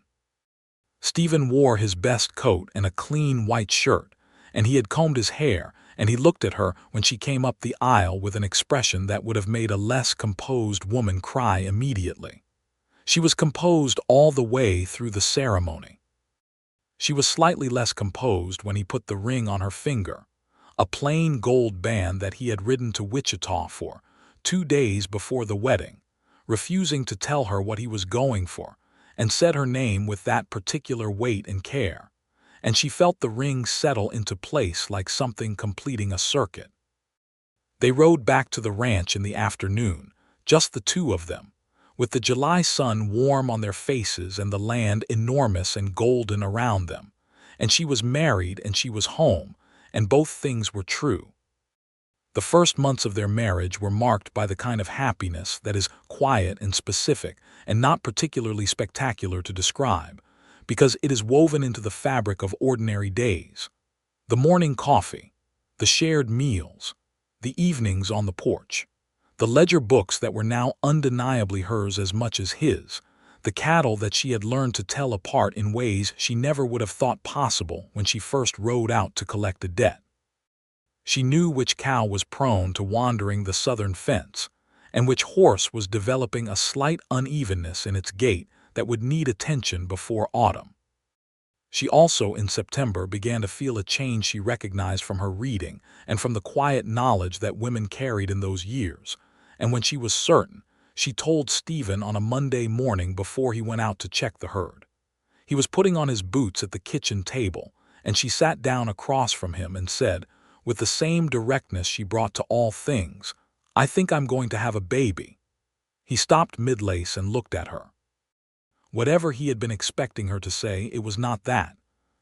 Stephen wore his best coat and a clean white shirt, and he had combed his hair, and he looked at her when she came up the aisle with an expression that would have made a less composed woman cry immediately. She was composed all the way through the ceremony. She was slightly less composed when he put the ring on her finger, a plain gold band that he had ridden to Wichita for 2 days before the wedding, refusing to tell her what he was going for, and said her name with that particular weight and care, and she felt the ring settle into place like something completing a circuit. They rode back to the ranch in the afternoon, just the two of them, with the July sun warm on their faces and the land enormous and golden around them, and she was married and she was home, and both things were true. The first months of their marriage were marked by the kind of happiness that is quiet and specific and not particularly spectacular to describe, because it is woven into the fabric of ordinary days. The morning coffee, the shared meals, the evenings on the porch, the ledger books that were now undeniably hers as much as his, the cattle that she had learned to tell apart in ways she never would have thought possible when she first rode out to collect a debt. She knew which cow was prone to wandering the southern fence, and which horse was developing a slight unevenness in its gait that would need attention before autumn. She also, in September, began to feel a change she recognized from her reading and from the quiet knowledge that women carried in those years, and when she was certain, she told Stephen on a Monday morning before he went out to check the herd. He was putting on his boots at the kitchen table, and she sat down across from him and said, with the same directness she brought to all things, "I think I'm going to have a baby." He stopped mid-lace and looked at her. Whatever he had been expecting her to say, it was not that.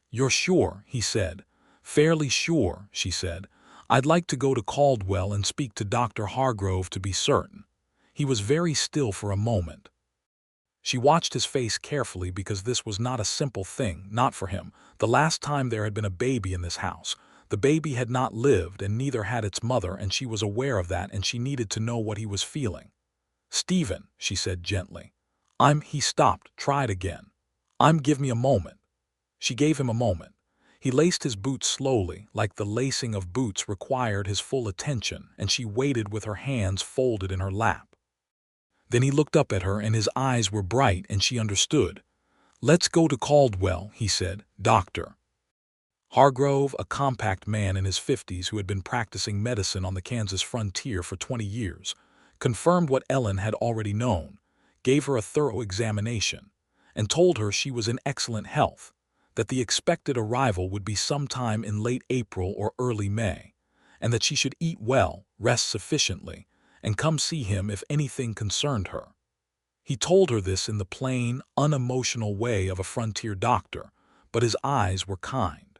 "You're sure?" he said. "Fairly sure," she said. "I'd like to go to Caldwell and speak to Dr. Hargrove to be certain." He was very still for a moment. She watched his face carefully because this was not a simple thing, not for him. The last time there had been a baby in this house, the baby had not lived and neither had its mother, and she was aware of that, and she needed to know what he was feeling. "Stephen," she said gently. He stopped, tried again. Give me a moment." She gave him a moment. He laced his boots slowly, like the lacing of boots required his full attention, and she waited with her hands folded in her lap. Then he looked up at her and his eyes were bright and she understood. "Let's go to Caldwell," he said. "Doctor." Hargrove, a compact man in his 50s who had been practicing medicine on the Kansas frontier for 20 years, confirmed what Ellen had already known, gave her a thorough examination, and told her she was in excellent health, that the expected arrival would be sometime in late April or early May, and that she should eat well, rest sufficiently, and come see him if anything concerned her. He told her this in the plain, unemotional way of a frontier doctor, but his eyes were kind.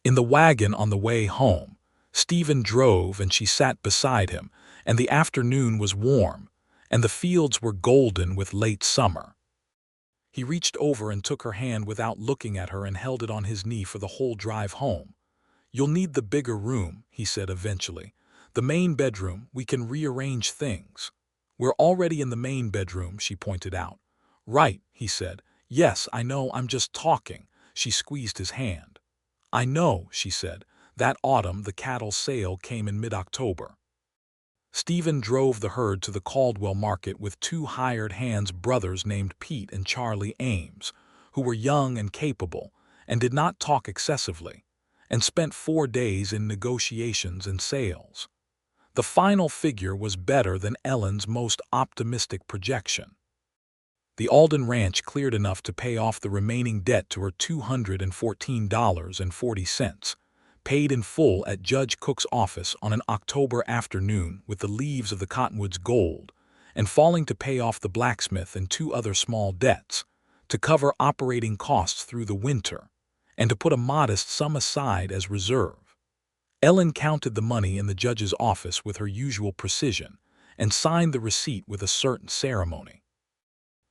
In the wagon on the way home, Stephen drove and she sat beside him, and the afternoon was warm, and the fields were golden with late summer. He reached over and took her hand without looking at her and held it on his knee for the whole drive home. "You'll need the bigger room," he said eventually. "The main bedroom, we can rearrange things." "We're already in the main bedroom," she pointed out. "Right," he said. "Yes, I know, I'm just talking." She squeezed his hand. "I know," she said. "That autumn the cattle sale came in mid-October." Stephen drove the herd to the Caldwell market with 2 hired hands, brothers named Pete and Charlie Ames, who were young and capable and did not talk excessively, and spent 4 days in negotiations and sales. The final figure was better than Ellen's most optimistic projection. The Alden Ranch cleared enough to pay off the remaining debt to her $214.40, paid in full at Judge Cook's office on an October afternoon with the leaves of the cottonwoods gold, and falling to pay off the blacksmith and 2 other small debts, to cover operating costs through the winter, and to put a modest sum aside as reserve. Ellen counted the money in the judge's office with her usual precision and signed the receipt with a certain ceremony.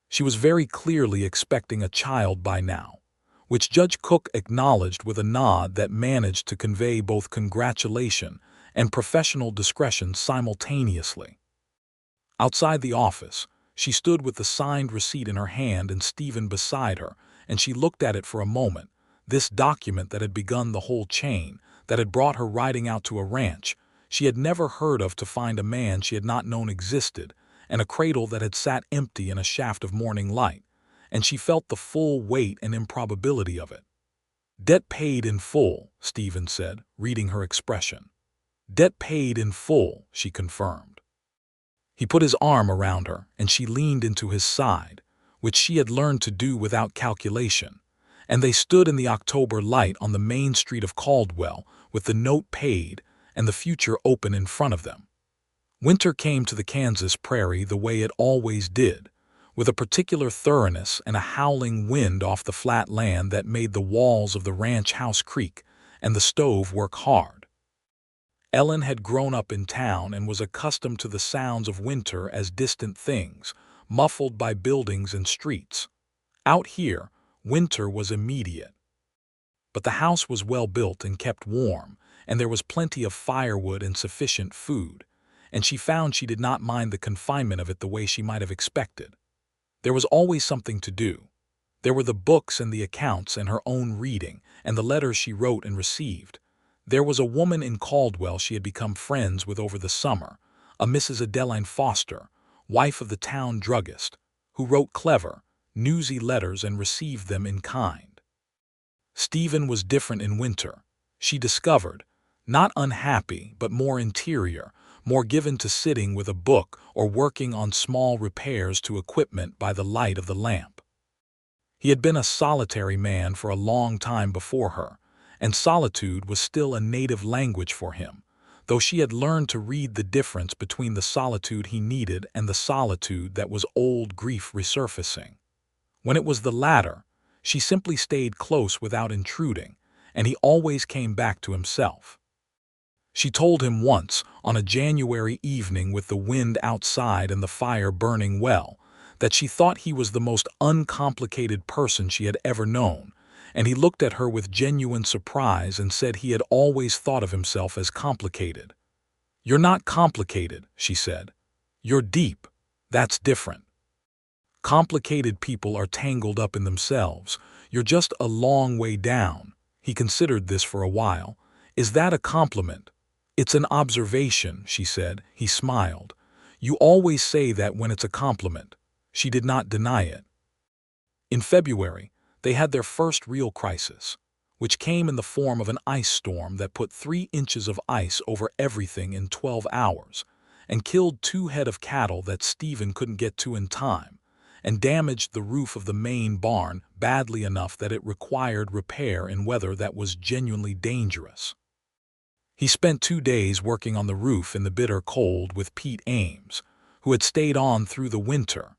She was very clearly expecting a child by now, which Judge Cook acknowledged with a nod that managed to convey both congratulation and professional discretion simultaneously. Outside the office, she stood with the signed receipt in her hand and Stephen beside her, and she looked at it for a moment, this document that had begun the whole chain, that had brought her riding out to a ranch she had never heard of to find a man she had not known existed, and a cradle that had sat empty in a shaft of morning light, and she felt the full weight and improbability of it. "Debt paid in full," Stephen said, reading her expression. "Debt paid in full," she confirmed. He put his arm around her, and she leaned into his side, which she had learned to do without calculation, and they stood in the October light on the main street of Caldwell, with the note paid and the future open in front of them. Winter came to the Kansas prairie the way it always did, with a particular thoroughness and a howling wind off the flat land that made the walls of the ranch house creak and the stove work hard. Ellen had grown up in town and was accustomed to the sounds of winter as distant things, muffled by buildings and streets. Out here, winter was immediate. But the house was well built and kept warm, and there was plenty of firewood and sufficient food, and she found she did not mind the confinement of it the way she might have expected. There was always something to do. There were the books and the accounts and her own reading and the letters she wrote and received. There was a woman in Caldwell she had become friends with over the summer, a Mrs. Adeline Foster, wife of the town druggist, who wrote clever, newsy letters and received them in kind. Stephen was different in winter, she discovered, not unhappy but more interior, more given to sitting with a book or working on small repairs to equipment by the light of the lamp. He had been a solitary man for a long time before her, and solitude was still a native language for him, though she had learned to read the difference between the solitude he needed and the solitude that was old grief resurfacing. When it was the latter, she simply stayed close without intruding, and he always came back to himself. She told him once, on a January evening with the wind outside and the fire burning well, that she thought he was the most uncomplicated person she had ever known, and he looked at her with genuine surprise and said he had always thought of himself as complicated. "You're not complicated," she said. "You're deep. That's different. Complicated people are tangled up in themselves. You're just a long way down." He considered this for a while. "Is that a compliment?" "It's an observation," she said. He smiled. "You always say that when it's a compliment." She did not deny it. In February, they had their first real crisis, which came in the form of an ice storm that put 3 inches of ice over everything in 12 hours, and killed 2 head of cattle that Stephen couldn't get to in time, and damaged the roof of the main barn badly enough that it required repair in weather that was genuinely dangerous. He spent 2 days working on the roof in the bitter cold with Pete Ames, who had stayed on through the winter,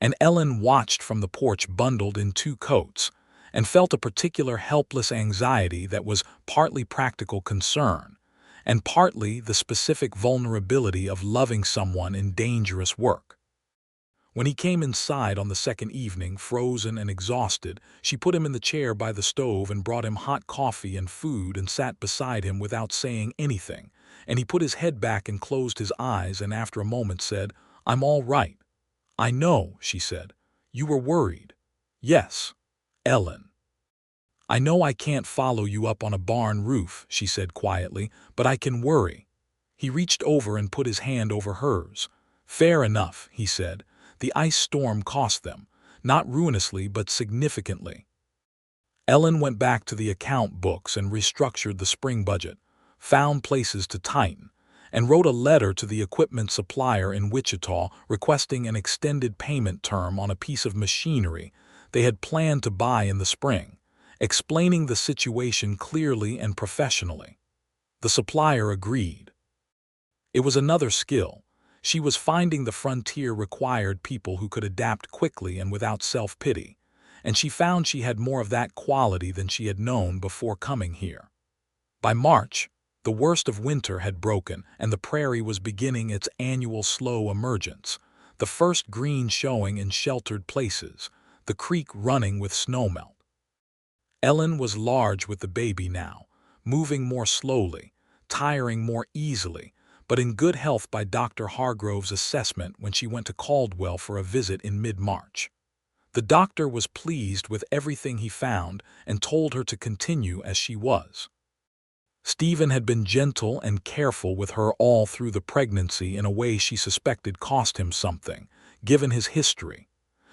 and Ellen watched from the porch bundled in 2 coats, and felt a particular helpless anxiety that was partly practical concern, and partly the specific vulnerability of loving someone in dangerous work. When he came inside on the second evening, frozen and exhausted, she put him in the chair by the stove and brought him hot coffee and food and sat beside him without saying anything, and he put his head back and closed his eyes and after a moment said, "I'm all right." "I know," she said. "You were worried." "Yes, Ellen." "I know I can't follow you up on a barn roof," she said quietly, "but I can worry." He reached over and put his hand over hers. "Fair enough," he said. The ice storm cost them, not ruinously but significantly. Ellen went back to the account books and restructured the spring budget, found places to tighten, and wrote a letter to the equipment supplier in Wichita requesting an extended payment term on a piece of machinery they had planned to buy in the spring, explaining the situation clearly and professionally. The supplier agreed. It was another skill. She was finding the frontier required people who could adapt quickly and without self-pity, and she found she had more of that quality than she had known before coming here. By March, the worst of winter had broken and the prairie was beginning its annual slow emergence, the first green showing in sheltered places, the creek running with snowmelt. Ellen was large with the baby now, moving more slowly, tiring more easily, but in good health by Dr. Hargrove's assessment when she went to Caldwell for a visit in mid-March. The doctor was pleased with everything he found and told her to continue as she was. Stephen had been gentle and careful with her all through the pregnancy in a way she suspected cost him something, given his history.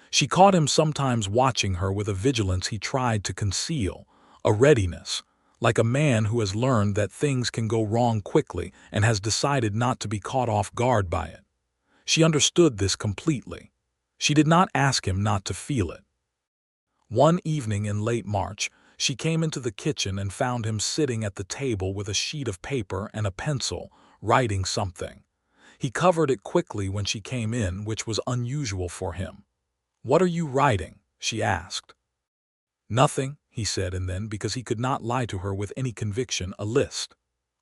She caught him sometimes watching her with a vigilance he tried to conceal, a readiness, like a man who has learned that things can go wrong quickly and has decided not to be caught off guard by it. She understood this completely. She did not ask him not to feel it. One evening in late March, she came into the kitchen and found him sitting at the table with a sheet of paper and a pencil, writing something. He covered it quickly when she came in, which was unusual for him. "What are you writing?" she asked. "Nothing," he said, and then, because he could not lie to her with any conviction, "a list."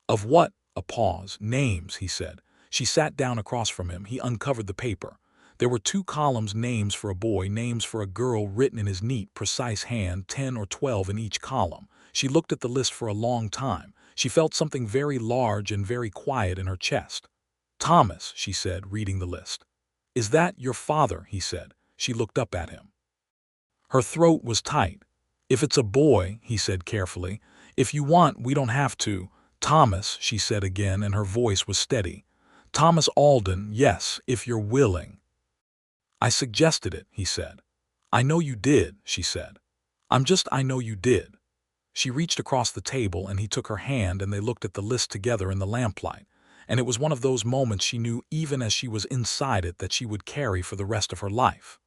"Of what?" A pause. "Names," he said. She sat down across from him. He uncovered the paper. There were 2 columns, names for a boy, names for a girl, written in his neat, precise hand, 10 or 12 in each column. She looked at the list for a long time. She felt something very large and very quiet in her chest. "Thomas," she said, reading the list. "Is that your father?" he said. She looked up at him. Her throat was tight. "If it's a boy," he said carefully. "If you want, we don't have to." "Thomas," she said again, and her voice was steady. "Thomas Alden, yes, if you're willing." "I suggested it," he said. "I know you did," she said. I know you did." She reached across the table and he took her hand and they looked at the list together in the lamplight, and it was one of those moments she knew even as she was inside it that she would carry for the rest of her life.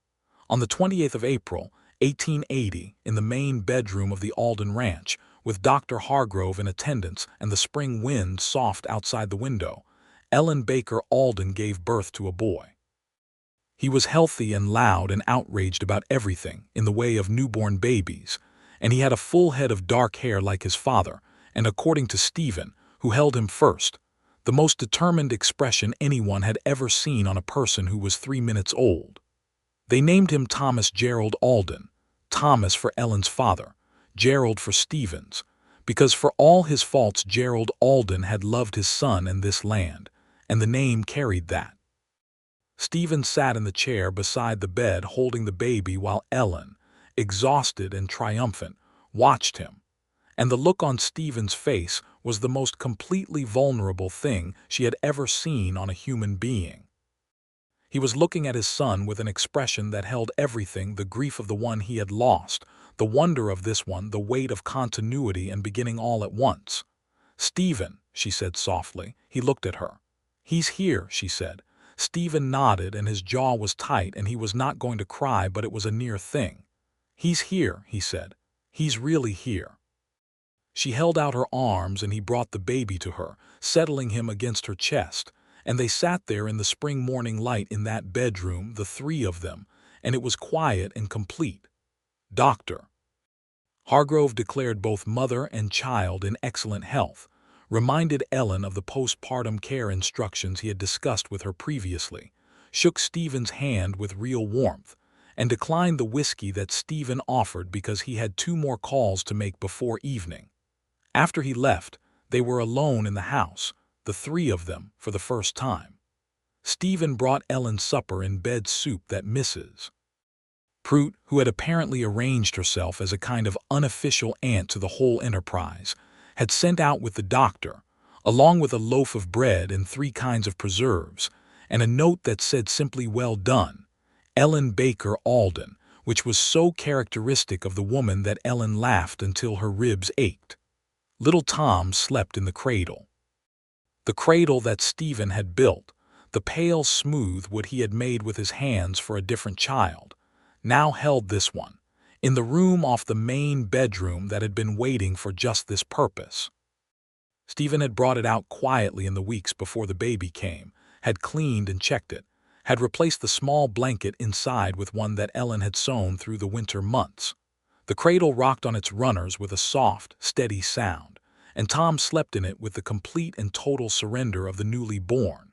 On the 28th of April, 1880, in the main bedroom of the Alden Ranch, with Dr. Hargrove in attendance and the spring wind soft outside the window, Ellen Baker Alden gave birth to a boy. He was healthy and loud and outraged about everything in the way of newborn babies, and he had a full head of dark hair like his father, and according to Stephen, who held him first, the most determined expression anyone had ever seen on a person who was 3 minutes old. They named him Thomas Gerald Alden, Thomas for Ellen's father, Gerald for Stephen's, because for all his faults Gerald Alden had loved his son and this land, and the name carried that. Stephen sat in the chair beside the bed holding the baby while Ellen, exhausted and triumphant, watched him, and the look on Stephen's face was the most completely vulnerable thing she had ever seen on a human being. He was looking at his son with an expression that held everything, the grief of the one he had lost, the wonder of this one, the weight of continuity and beginning all at once. "Stephen," she said softly. He looked at her. "He's here," she said. Stephen nodded and his jaw was tight and he was not going to cry, but it was a near thing. "He's here," he said. "He's really here." She held out her arms and he brought the baby to her, settling him against her chest, and they sat there in the spring morning light in that bedroom, the 3 of them, and it was quiet and complete. Dr. Hargrove declared both mother and child in excellent health, reminded Ellen of the postpartum care instructions he had discussed with her previously, shook Stephen's hand with real warmth, and declined the whiskey that Stephen offered because he had 2 more calls to make before evening. After he left, they were alone in the house, the 3 of them, for the first time. Stephen brought Ellen supper in bed soup that Mrs. Prout, who had apparently arranged herself as a kind of unofficial aunt to the whole enterprise, had sent out with the doctor, along with a loaf of bread and 3 kinds of preserves, and a note that said simply, "Well done, Ellen Baker Alden," which was so characteristic of the woman that Ellen laughed until her ribs ached. Little Tom slept in the cradle. The cradle that Stephen had built, the pale, smooth wood he had made with his hands for a different child, now held this one, in the room off the main bedroom that had been waiting for just this purpose. Stephen had brought it out quietly in the weeks before the baby came, had cleaned and checked it, had replaced the small blanket inside with one that Ellen had sewn through the winter months. The cradle rocked on its runners with a soft, steady sound, and Tom slept in it with the complete and total surrender of the newly born.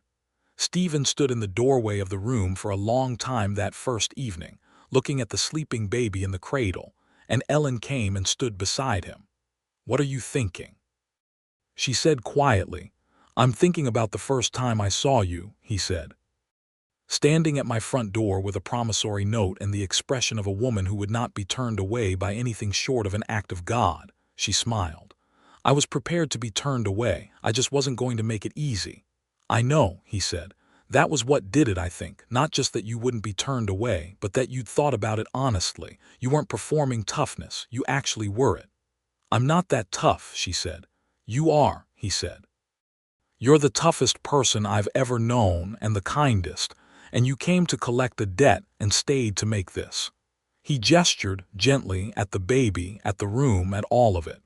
Stephen stood in the doorway of the room for a long time that first evening, looking at the sleeping baby in the cradle, and Ellen came and stood beside him. "What are you thinking?" She said quietly. "I'm thinking about the first time I saw you," he said. "Standing at my front door with a promissory note and the expression of a woman who would not be turned away by anything short of an act of God," she smiled. "I was prepared to be turned away. I just wasn't going to make it easy." "I know," he said. "That was what did it, I think. Not just that you wouldn't be turned away, but that you'd thought about it honestly. You weren't performing toughness. You actually were it." "I'm not that tough," she said. "You are," he said. "You're the toughest person I've ever known and the kindest, and you came to collect a debt and stayed to make this." He gestured gently at the baby, at the room, at all of it.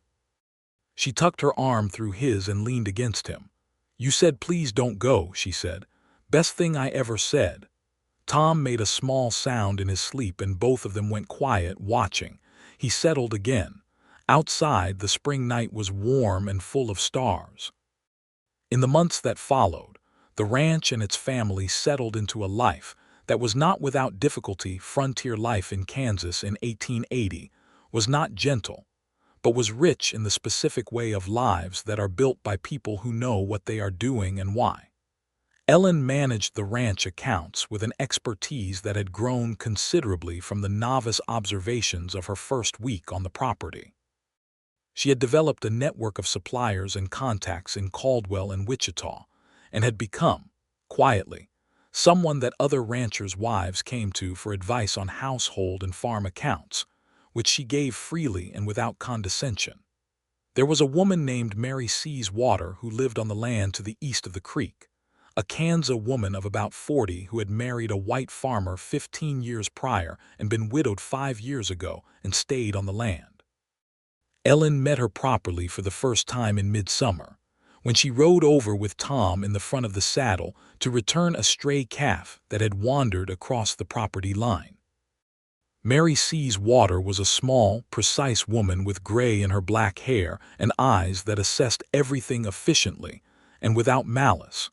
She tucked her arm through his and leaned against him. "You said please don't go," she said. "Best thing I ever said." Tom made a small sound in his sleep and both of them went quiet, watching. He settled again. Outside, the spring night was warm and full of stars. In the months that followed, the ranch and its family settled into a life that was not without difficulty. Frontier life in Kansas in 1880 was not gentle, but was rich in the specific way of lives that are built by people who know what they are doing and why. Ellen managed the ranch accounts with an expertise that had grown considerably from the novice observations of her first week on the property. She had developed a network of suppliers and contacts in Caldwell and Wichita, and had become, quietly, someone that other ranchers' wives came to for advice on household and farm accounts, which she gave freely and without condescension. There was a woman named Mary C's Water who lived on the land to the east of the creek, a Kansas woman of about 40 who had married a white farmer 15 years prior and been widowed 5 years ago and stayed on the land. Ellen met her properly for the first time in midsummer, when she rode over with Tom in the front of the saddle to return a stray calf that had wandered across the property line. Mary C's Water was a small, precise woman with gray in her black hair and eyes that assessed everything efficiently and without malice.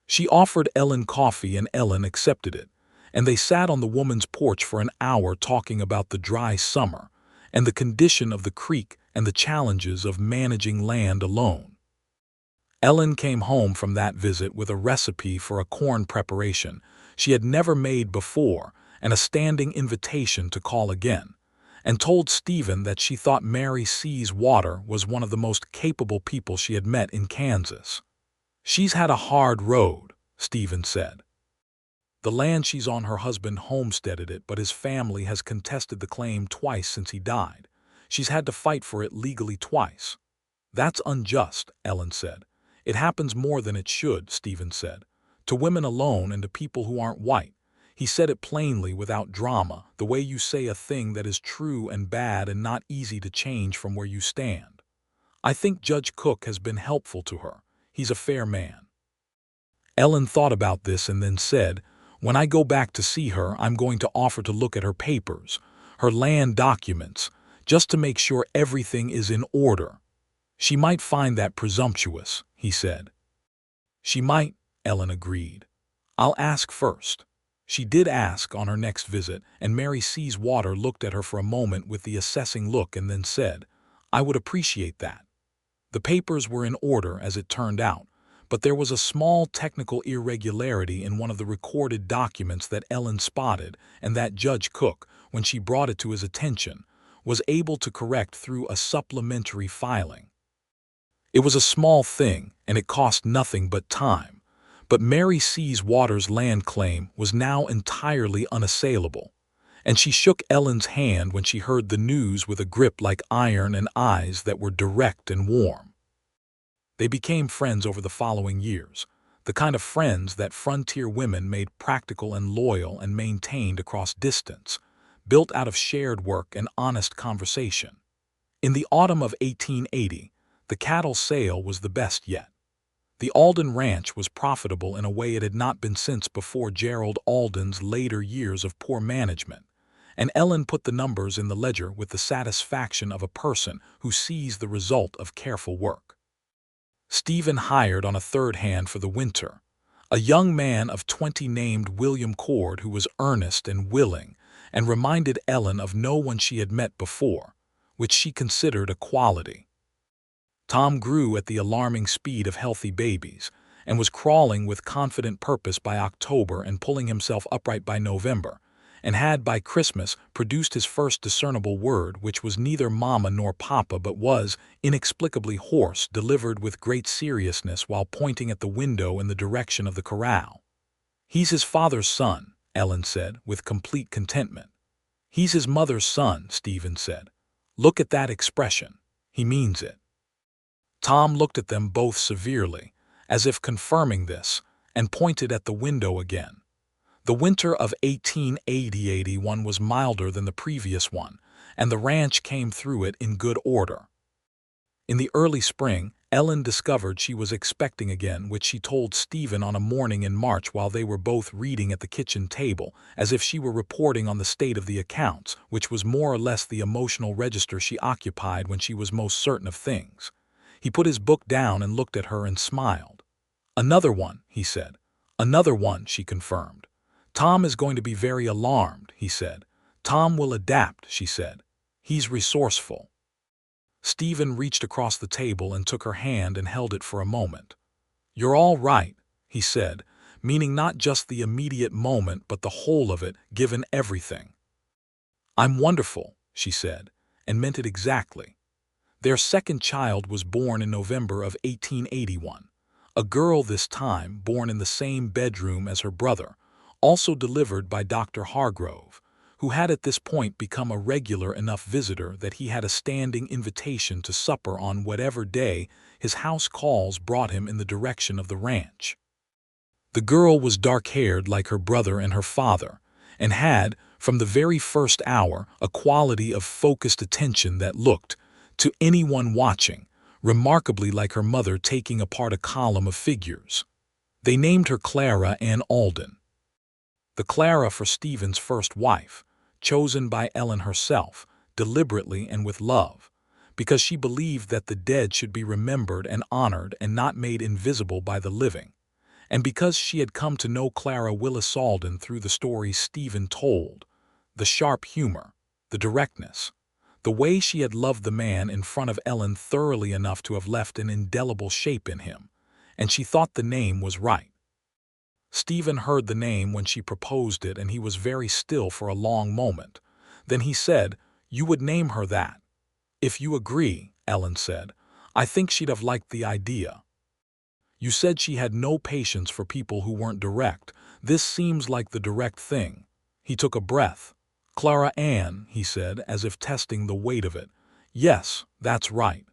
She offered Ellen coffee and Ellen accepted it, and they sat on the woman's porch for an hour talking about the dry summer and the condition of the creek and the challenges of managing land alone. Ellen came home from that visit with a recipe for a corn preparation she had never made before and a standing invitation to call again, and told Stephen that she thought Mary C's Water was one of the most capable people she had met in Kansas. "She's had a hard road," Stephen said. "The land she's on, her husband homesteaded it, but his family has contested the claim twice since he died. She's had to fight for it legally twice." "That's unjust," Ellen said. "It happens more than it should," Stephen said. "To women alone and to people who aren't white." He said it plainly, without drama, the way you say a thing that is true and bad and not easy to change from where you stand. "I think Judge Cook has been helpful to her. He's a fair man." Ellen thought about this and then said, "When I go back to see her, I'm going to offer to look at her papers, her land documents, just to make sure everything is in order." "She might find that presumptuous," he said. "She might," Ellen agreed. "I'll ask first." She did ask on her next visit, and Mary C's Water looked at her for a moment with the assessing look and then said, "I would appreciate that." The papers were in order, as it turned out, but there was a small technical irregularity in one of the recorded documents that Ellen spotted and that Judge Cook, when she brought it to his attention, was able to correct through a supplementary filing. It was a small thing, and it cost nothing but time. But Mary C's Water's land claim was now entirely unassailable, and she shook Ellen's hand when she heard the news with a grip like iron and eyes that were direct and warm. They became friends over the following years, the kind of friends that frontier women made practical and loyal and maintained across distance, built out of shared work and honest conversation. In the autumn of 1880, the cattle sale was the best yet. The Alden Ranch was profitable in a way it had not been since before Gerald Alden's later years of poor management, and Ellen put the numbers in the ledger with the satisfaction of a person who sees the result of careful work. Stephen hired on a third hand for the winter, a young man of 20 named William Cord who was earnest and willing and reminded Ellen of no one she had met before, which she considered a quality. Tom grew at the alarming speed of healthy babies and was crawling with confident purpose by October and pulling himself upright by November, and had by Christmas produced his first discernible word, which was neither mama nor papa but was, inexplicably hoarse, delivered with great seriousness while pointing at the window in the direction of the corral. "He's his father's son," Ellen said, with complete contentment. "He's his mother's son," Stephen said. "Look at that expression. He means it." Tom looked at them both severely, as if confirming this, and pointed at the window again. The winter of 1880-81 was milder than the previous one, and the ranch came through it in good order. In the early spring, Ellen discovered she was expecting again, which she told Stephen on a morning in March while they were both reading at the kitchen table, as if she were reporting on the state of the accounts, which was more or less the emotional register she occupied when she was most certain of things. He put his book down and looked at her and smiled. "Another one," he said. "Another one," she confirmed. "Tom is going to be very alarmed," he said. "Tom will adapt," she said. "He's resourceful." Stephen reached across the table and took her hand and held it for a moment. "You're all right," he said, meaning not just the immediate moment but the whole of it, given everything. "I'm wonderful," she said, and meant it exactly. Their second child was born in November of 1881, a girl this time born in the same bedroom as her brother, also delivered by Dr. Hargrove, who had at this point become a regular enough visitor that he had a standing invitation to supper on whatever day his house calls brought him in the direction of the ranch. The girl was dark-haired like her brother and her father, and had, from the very first hour, a quality of focused attention that looked, to anyone watching, remarkably like her mother taking apart a column of figures. They named her Clara Ann Alden. The Clara for Stephen's first wife, chosen by Ellen herself, deliberately and with love, because she believed that the dead should be remembered and honored and not made invisible by the living, and because she had come to know Clara Willis Alden through the stories Stephen told, the sharp humor, the directness, the way she had loved the man in front of Ellen thoroughly enough to have left an indelible shape in him, and she thought the name was right. Stephen heard the name when she proposed it, and he was very still for a long moment. Then he said, "You would name her that." "If you agree," Ellen said. "I think she'd have liked the idea." "You said she had no patience for people who weren't direct. This seems like the direct thing." He took a breath. "Clara Ann," he said, as if testing the weight of it. "Yes, that's right."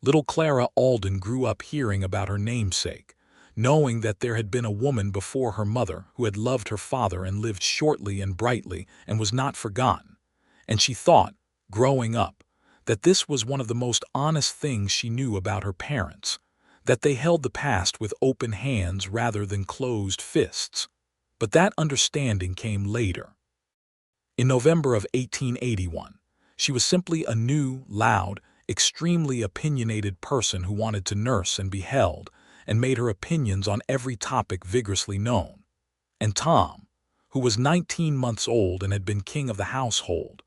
Little Clara Alden grew up hearing about her namesake, knowing that there had been a woman before her mother who had loved her father and lived shortly and brightly and was not forgotten, and she thought, growing up, that this was one of the most honest things she knew about her parents, that they held the past with open hands rather than closed fists. But that understanding came later. In November of 1881, she was simply a new, loud, extremely opinionated person who wanted to nurse and be held, and made her opinions on every topic vigorously known. And Tom, who was 19 months old and had been king of the household,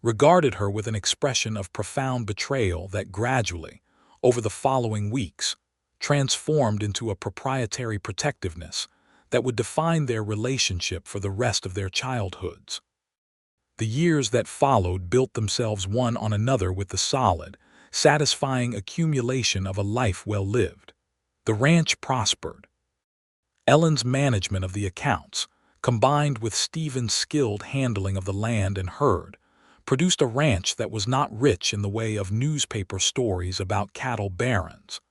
regarded her with an expression of profound betrayal that gradually, over the following weeks, transformed into a proprietary protectiveness that would define their relationship for the rest of their childhoods. The years that followed built themselves one on another with the solid, satisfying accumulation of a life well lived. The ranch prospered. Ellen's management of the accounts, combined with Stephen's skilled handling of the land and herd, produced a ranch that was not rich in the way of newspaper stories about cattle barons,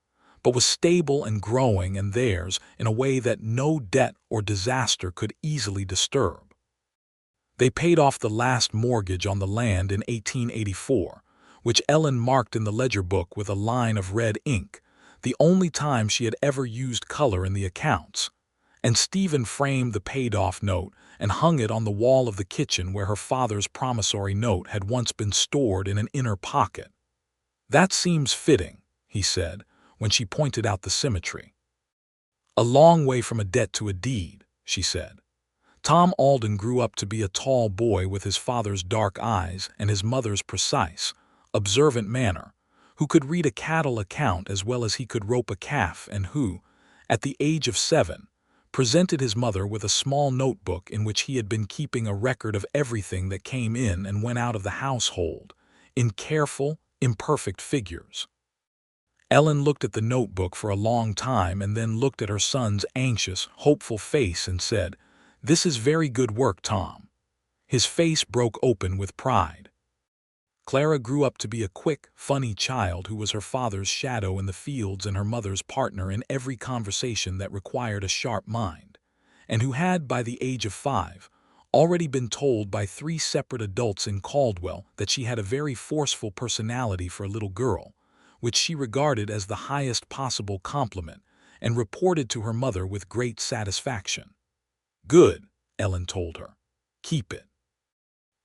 but was stable and growing, and theirs in a way that no debt or disaster could easily disturb. They paid off the last mortgage on the land in 1884, which Ellen marked in the ledger book with a line of red ink, the only time she had ever used color in the accounts, and Stephen framed the paid-off note and hung it on the wall of the kitchen where her father's promissory note had once been stored in an inner pocket. "That seems fitting," he said, when she pointed out the symmetry. "A long way from a debt to a deed," she said. Tom Alden grew up to be a tall boy with his father's dark eyes and his mother's precise, observant manner, who could read a cattle account as well as he could rope a calf, and who, at the age of 7, presented his mother with a small notebook in which he had been keeping a record of everything that came in and went out of the household, in careful, imperfect figures. Ellen looked at the notebook for a long time and then looked at her son's anxious, hopeful face and said, "This is very good work, Tom." His face broke open with pride. Clara grew up to be a quick, funny child who was her father's shadow in the fields and her mother's partner in every conversation that required a sharp mind, and who had, by the age of 5, already been told by 3 separate adults in Caldwell that she had a very forceful personality for a little girl, which she regarded as the highest possible compliment and reported to her mother with great satisfaction. "Good," Ellen told her. "Keep it."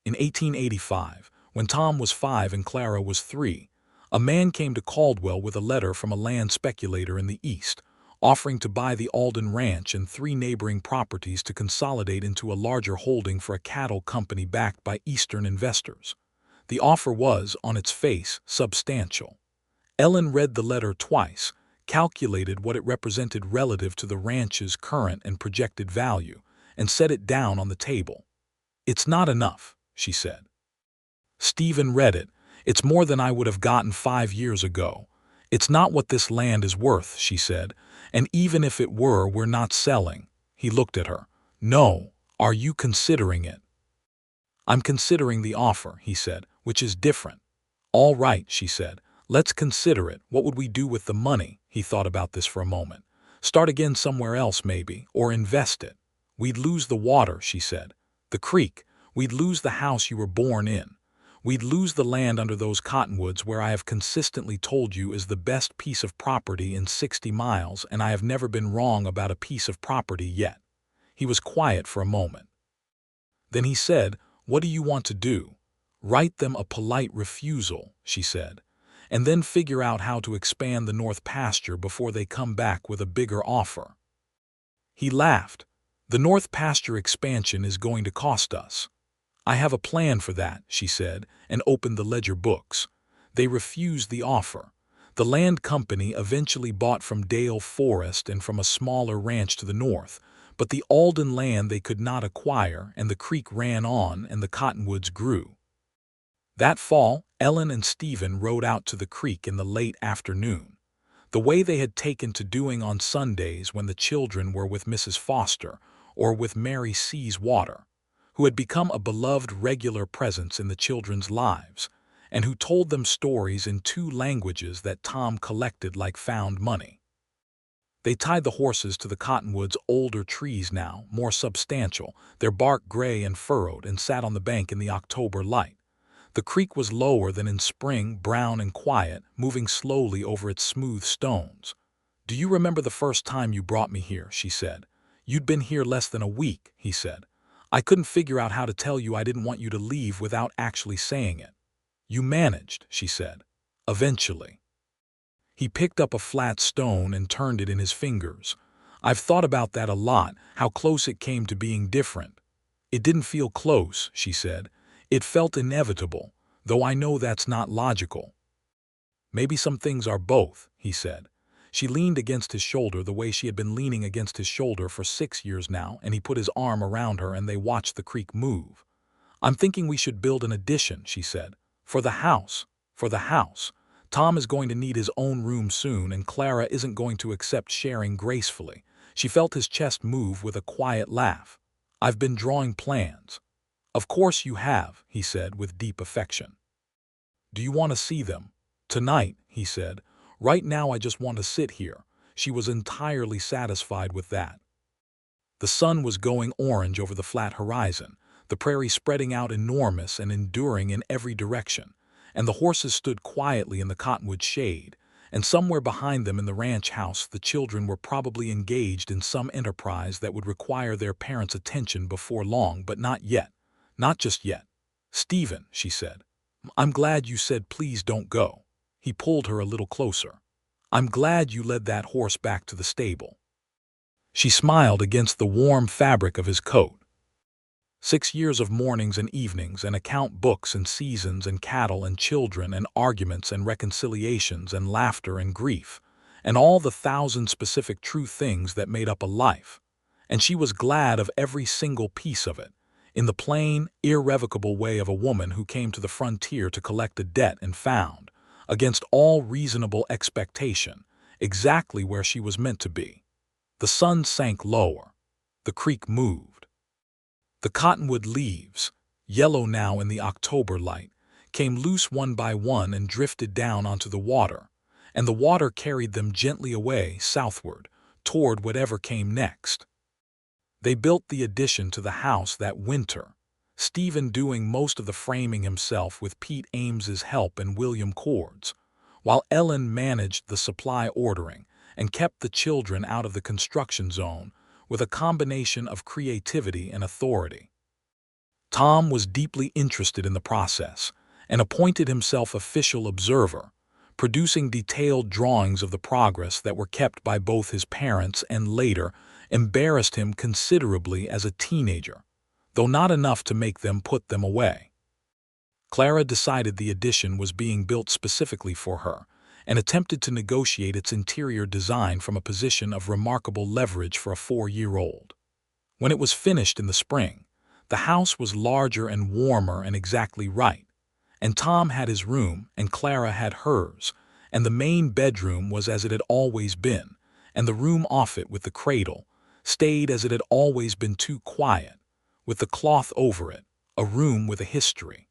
In 1885, when Tom was 5 and Clara was 3, a man came to Caldwell with a letter from a land speculator in the East, offering to buy the Alden Ranch and 3 neighboring properties to consolidate into a larger holding for a cattle company backed by Eastern investors. The offer was, on its face, substantial. Ellen read the letter twice, calculated what it represented relative to the ranch's current and projected value, and set it down on the table. "It's not enough," she said. Stephen read it. "It's more than I would have gotten 5 years ago. It's not what this land is worth," she said, "and even if it were, we're not selling." He looked at her. "No, are you considering it?" "I'm considering the offer," he said, "which is different." "All right," she said. "Let's consider it. What would we do with the money?" He thought about this for a moment. "Start again somewhere else maybe, or invest it." "We'd lose the water," she said. "The creek. We'd lose the house you were born in. We'd lose the land under those cottonwoods where I have consistently told you is the best piece of property in 60 miles, and I have never been wrong about a piece of property yet." He was quiet for a moment. Then he said, "What do you want to do?" "Write them a polite refusal," she said, "and then figure out how to expand the north pasture before they come back with a bigger offer." He laughed. "The north pasture expansion is going to cost us." "I have a plan for that," she said, and opened the ledger books. They refused the offer. The land company eventually bought from Dale Forest and from a smaller ranch to the north, but the Alden land they could not acquire, and the creek ran on and the cottonwoods grew. That fall, Ellen and Stephen rode out to the creek in the late afternoon, the way they had taken to doing on Sundays when the children were with Mrs. Foster or with Mary C's Water, who had become a beloved regular presence in the children's lives, and who told them stories in 2 languages that Tom collected like found money. They tied the horses to the cottonwood's older trees now, more substantial, their bark gray and furrowed, and sat on the bank in the October light. The creek was lower than in spring, brown and quiet, moving slowly over its smooth stones. "Do you remember the first time you brought me here?" she said. "You'd been here less than a week," he said. "I couldn't figure out how to tell you I didn't want you to leave without actually saying it." "You managed," she said. "Eventually." He picked up a flat stone and turned it in his fingers. "I've thought about that a lot, how close it came to being different." "It didn't feel close," she said. "It felt inevitable, though I know that's not logical." "Maybe some things are both," he said. She leaned against his shoulder the way she had been leaning against his shoulder for 6 years now, and he put his arm around her and they watched the creek move. "I'm thinking we should build an addition," she said. "For the house. For the house. Tom is going to need his own room soon, and Clara isn't going to accept sharing gracefully." She felt his chest move with a quiet laugh. "I've been drawing plans." "Of course you have," he said with deep affection. "Do you want to see them?" "Tonight," he said. "Right now I just want to sit here." She was entirely satisfied with that. The sun was going orange over the flat horizon, the prairie spreading out enormous and enduring in every direction, and the horses stood quietly in the cottonwood shade, and somewhere behind them in the ranch house the children were probably engaged in some enterprise that would require their parents' attention before long, but not yet. Not just yet. "Stephen," she said, "I'm glad you said please don't go." He pulled her a little closer. "I'm glad you led that horse back to the stable." She smiled against the warm fabric of his coat. 6 years of mornings and evenings and account books and seasons and cattle and children and arguments and reconciliations and laughter and grief, and all the thousand specific true things that made up a life. And she was glad of every single piece of it, in the plain, irrevocable way of a woman who came to the frontier to collect a debt and found, against all reasonable expectation, exactly where she was meant to be. The sun sank lower. The creek moved. The cottonwood leaves, yellow now in the October light, came loose one by one and drifted down onto the water, and the water carried them gently away southward, toward whatever came next. They built the addition to the house that winter, Stephen doing most of the framing himself with Pete Ames's help and William Cord's, while Ellen managed the supply ordering and kept the children out of the construction zone with a combination of creativity and authority. Tom was deeply interested in the process and appointed himself official observer, producing detailed drawings of the progress that were kept by both his parents and later embarrassed him considerably as a teenager, though not enough to make them put them away. Clara decided the addition was being built specifically for her, and attempted to negotiate its interior design from a position of remarkable leverage for a 4-year-old. When it was finished in the spring, the house was larger and warmer and exactly right, and Tom had his room and Clara had hers, and the main bedroom was as it had always been, and the room off it with the cradle stayed as it had always been, too quiet, with the cloth over it, a room with a history.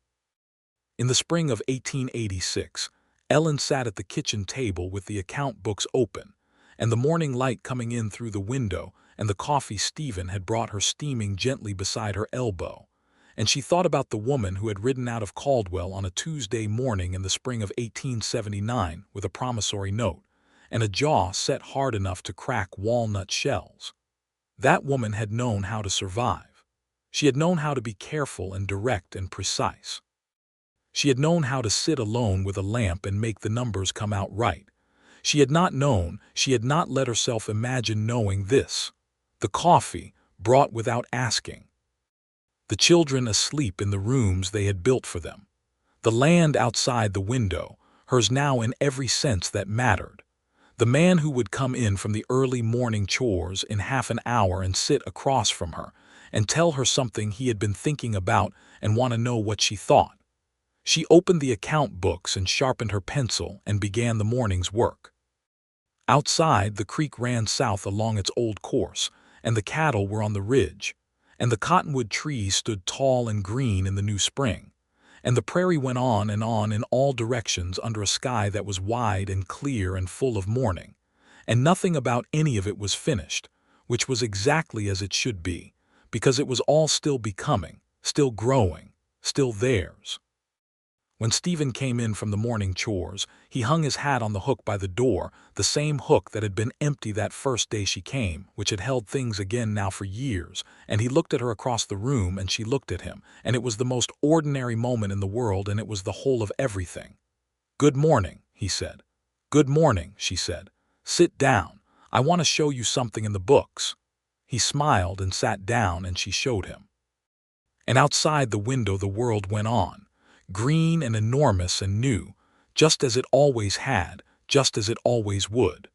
In the spring of 1886, Ellen sat at the kitchen table with the account books open, and the morning light coming in through the window and the coffee Stephen had brought her steaming gently beside her elbow, and she thought about the woman who had ridden out of Caldwell on a Tuesday morning in the spring of 1879 with a promissory note, and a jaw set hard enough to crack walnut shells. That woman had known how to survive. She had known how to be careful and direct and precise. She had known how to sit alone with a lamp and make the numbers come out right. She had not let herself imagine knowing this. The coffee, brought without asking. The children asleep in the rooms they had built for them. The land outside the window, hers now in every sense that mattered. The man who would come in from the early morning chores in half an hour and sit across from her and tell her something he had been thinking about and want to know what she thought. She opened the account books and sharpened her pencil and began the morning's work. Outside, the creek ran south along its old course, and the cattle were on the ridge, and the cottonwood trees stood tall and green in the new spring, and the prairie went on in all directions under a sky that was wide and clear and full of morning, and nothing about any of it was finished, which was exactly as it should be, because it was all still becoming, still growing, still theirs. When Stephen came in from the morning chores, he hung his hat on the hook by the door, the same hook that had been empty that first day she came, which had held things again now for years, and he looked at her across the room and she looked at him, and it was the most ordinary moment in the world, and it was the whole of everything. "Good morning," he said. "Good morning," she said. "Sit down. I want to show you something in the books." He smiled and sat down, and she showed him. And outside the window the world went on, green and enormous and new, just as it always had, just as it always would.